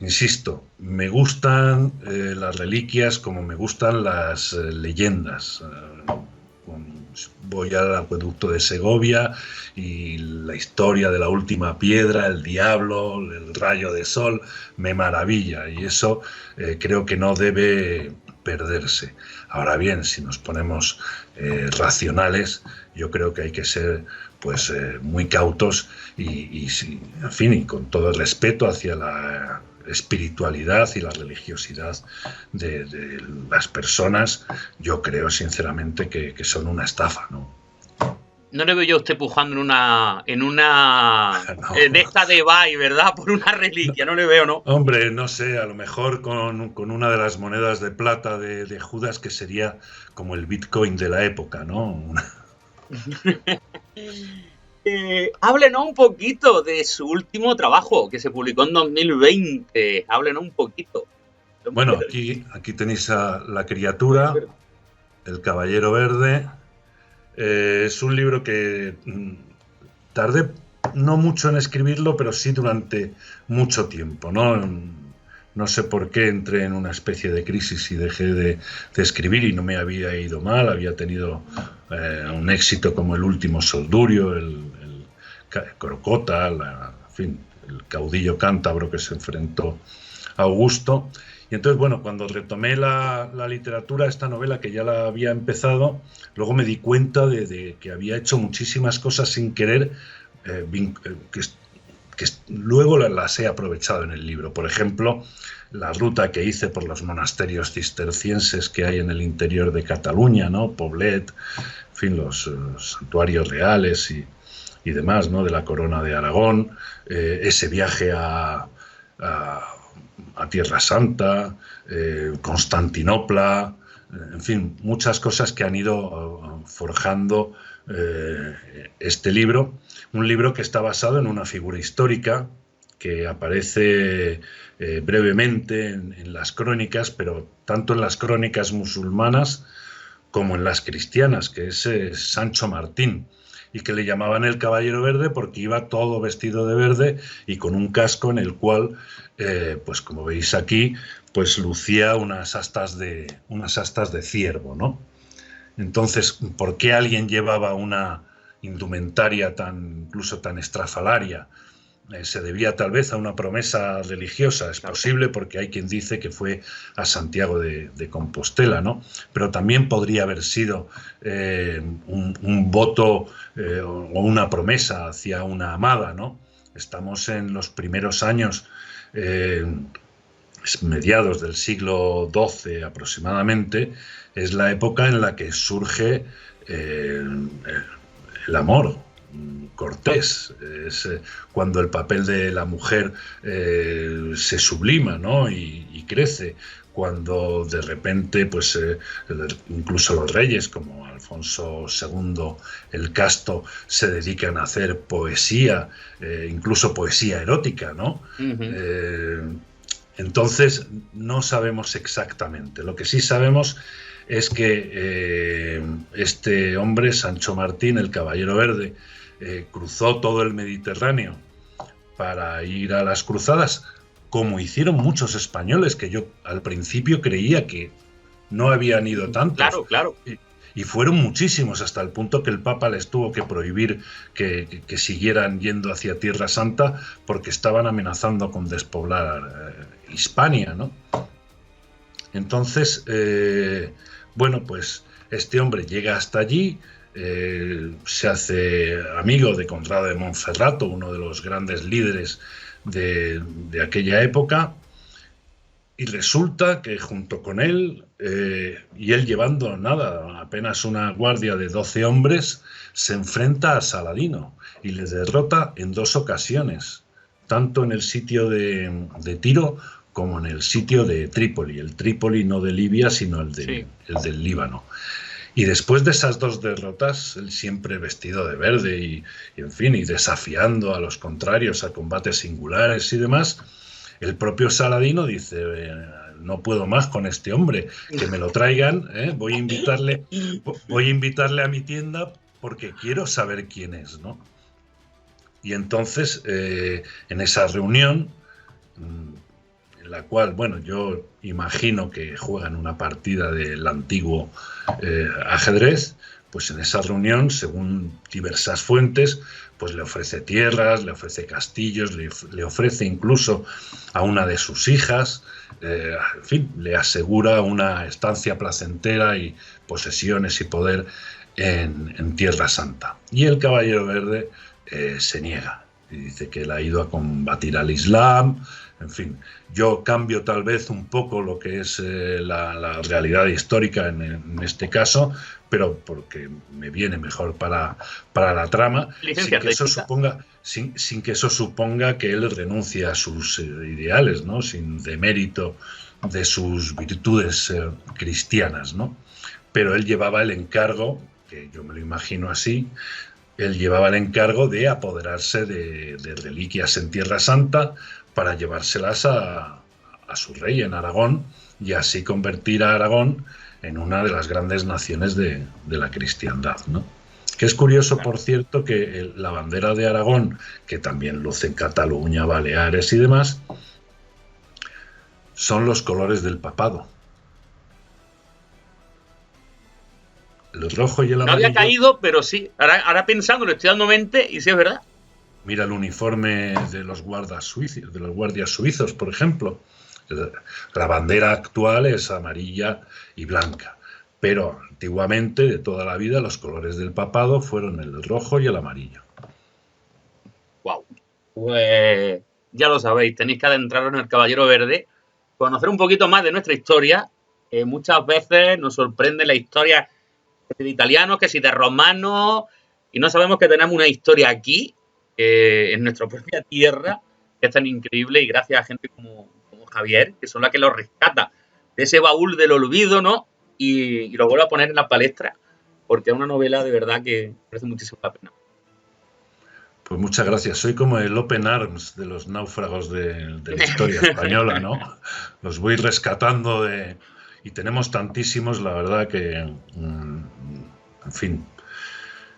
Insisto, me gustan las reliquias como me gustan las leyendas. Voy al acueducto de Segovia y la historia de la última piedra, el diablo, el rayo de sol, me maravilla y eso creo que no debe perderse. Ahora bien, si nos ponemos racionales, yo creo que hay que ser pues muy cautos y en fin, y con todo el respeto hacia la espiritualidad y la religiosidad de las personas, yo creo sinceramente que son una estafa, ¿no? No le veo yo a usted pujando en esta de Bay, ¿verdad? Por una reliquia, no le veo, ¿no? Hombre, no sé, a lo mejor con una de las monedas de plata de Judas, que sería como el Bitcoin de la época, ¿no? Háblenos un poquito de su último trabajo, que se publicó en 2020. Háblenos un poquito. Bueno, aquí tenéis a La criatura, El caballero verde. Es un libro que tardé no mucho en escribirlo, pero sí durante mucho tiempo, ¿no? No sé por qué entré en una especie de crisis y dejé de escribir y no me había ido mal. Había tenido un éxito como El último soldurio, el Crocota, en fin, el caudillo cántabro que se enfrentó a Augusto. Y entonces, bueno, cuando retomé la literatura, esta novela que ya la había empezado, luego me di cuenta de que había hecho muchísimas cosas sin querer, que luego las he aprovechado en el libro. Por ejemplo, la ruta que hice por los monasterios cistercienses que hay en el interior de Cataluña, ¿no? Poblet, en fin, los santuarios reales y demás, ¿no? De la Corona de Aragón, ese viaje a Tierra Santa, Constantinopla, en fin, muchas cosas que han ido forjando este libro. Un libro que está basado en una figura histórica que aparece brevemente en las crónicas, pero tanto en las crónicas musulmanas como en las cristianas, que es Sancho Martín, y que le llamaban el Caballero Verde porque iba todo vestido de verde y con un casco en el cual, pues como veis aquí, pues lucía unas astas de ciervo, ¿no? Entonces, ¿por qué alguien llevaba una indumentaria incluso tan estrafalaria? Se debía tal vez a una promesa religiosa, es posible porque hay quien dice que fue a Santiago de Compostela, ¿no? Pero también podría haber sido un voto o una promesa hacia una amada, ¿no? Estamos en los primeros años, mediados del siglo XII aproximadamente, es la época en la que surge el amor cortés, es cuando el papel de la mujer se sublima, ¿no? y crece, cuando de repente, pues incluso los reyes como Alfonso II el Casto se dedican a hacer poesía, incluso poesía erótica, ¿no? Entonces no sabemos exactamente. Lo que sí sabemos es que este hombre, Sancho Martín, el Caballero Verde, cruzó todo el Mediterráneo para ir a las cruzadas, como hicieron muchos españoles, que yo al principio creía que no habían ido tantos. Claro. Y fueron muchísimos, hasta el punto que el Papa les tuvo que prohibir que siguieran yendo hacia Tierra Santa, porque estaban amenazando con despoblar Hispania, ¿no? Entonces, bueno, pues este hombre llega hasta allí, se hace amigo de Conrado de Montferrato, uno de los grandes líderes de aquella época, y resulta que junto con él, y él llevando apenas una guardia de 12 hombres, se enfrenta a Saladino y le derrota en 2 ocasiones, tanto en el sitio de Tiro como en el sitio de Trípoli. El Trípoli no de Libia, sino el del Líbano. Y después de esas 2 derrotas, él siempre vestido de verde y en fin, y desafiando a los contrarios a combates singulares y demás, el propio Saladino dice: no puedo más con este hombre, que me lo traigan, voy a invitarle a mi tienda porque quiero saber quién es, ¿no? Y entonces, en esa reunión, en la cual, bueno, yo imagino que juegan una partida del antiguo ajedrez, pues en esa reunión, según diversas fuentes, pues le ofrece tierras, le ofrece castillos, le ofrece incluso a una de sus hijas, en fin, le asegura una estancia placentera y posesiones y poder en Tierra Santa. Y el Caballero Verde se niega y dice que él ha ido a combatir al Islam. En fin, yo cambio tal vez un poco lo que es la realidad histórica en este caso, pero porque me viene mejor para la trama, sin que eso suponga que él renuncie a sus ideales, ¿no? Sin demérito de sus virtudes cristianas, ¿no? Pero él llevaba el encargo, que yo me lo imagino así, él llevaba el encargo de apoderarse de reliquias en Tierra Santa para llevárselas a su rey en Aragón, y así convertir a Aragón en una de las grandes naciones de la cristiandad, ¿no? Que es curioso, por cierto, que la bandera de Aragón, que también luce en Cataluña, Baleares y demás, son los colores del papado. El rojo y el amarillo. No había caído, pero sí. Ahora pensando, le estoy dando mente y sí es verdad. Mira el uniforme de los guardias suizos, por ejemplo. La bandera actual es amarilla y blanca, pero antiguamente, de toda la vida, los colores del papado fueron el rojo y el amarillo. Wow. Pues ya lo sabéis, tenéis que adentraros en el Caballero Verde, conocer un poquito más de nuestra historia. Muchas veces nos sorprende la historia de italianos, que si de romanos, y no sabemos que tenemos una historia aquí, en nuestra propia tierra, que es tan increíble, y gracias a gente como Javier, que son las que lo rescata de ese baúl del olvido, ¿no? Y lo vuelve a poner en la palestra, porque es una novela de verdad que merece muchísimo la pena. Pues muchas gracias. Soy como el Open Arms de los náufragos de la historia española, ¿no? Los voy rescatando y tenemos tantísimos, la verdad que, en fin,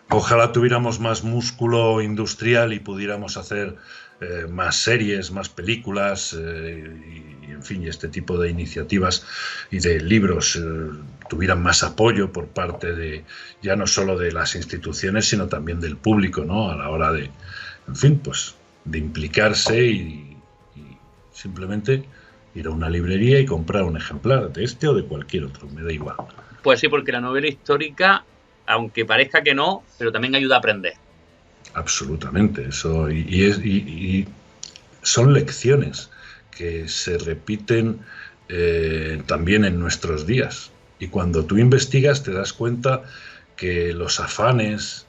ojalá tuviéramos más músculo industrial y pudiéramos hacer más series, más películas, y en fin, este tipo de iniciativas y de libros tuvieran más apoyo por parte de, ya no solo de las instituciones, sino también del público, ¿no? A la hora de, en fin, pues de implicarse y simplemente ir a una librería y comprar un ejemplar de este o de cualquier otro, me da igual. Pues sí, porque la novela histórica, aunque parezca que no, pero también ayuda a aprender. Absolutamente, eso y son lecciones que se repiten también en nuestros días. Y cuando tú investigas te das cuenta que los afanes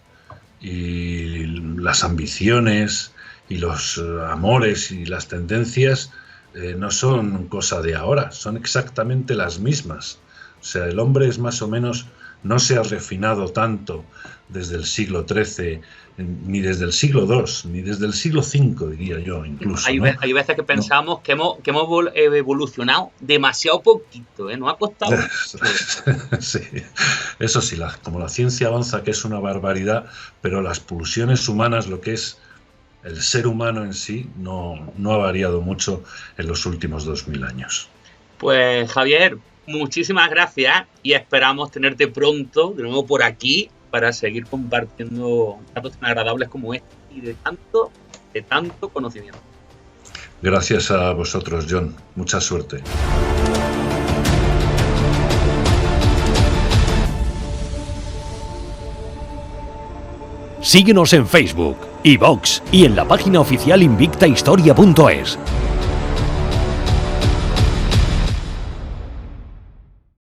y las ambiciones y los amores y las tendencias no son cosa de ahora, son exactamente las mismas. O sea, el hombre es más o menos, no se ha refinado tanto desde el siglo XIII, ni desde el siglo II, ni desde el siglo V, diría yo, incluso. Hay veces que pensamos que hemos evolucionado demasiado poquito, ¿eh? Nos ha costado. Sí, eso sí, como la ciencia avanza, que es una barbaridad, pero las pulsiones humanas, lo que es el ser humano en sí, no ha variado mucho en los últimos 2000 años. Pues Javier, muchísimas gracias y esperamos tenerte pronto de nuevo por aquí para seguir compartiendo datos tan agradables como este y de tanto conocimiento. Gracias a vosotros, John. Mucha suerte. Síguenos en Facebook, iVoox y en la página oficial invictahistoria.es.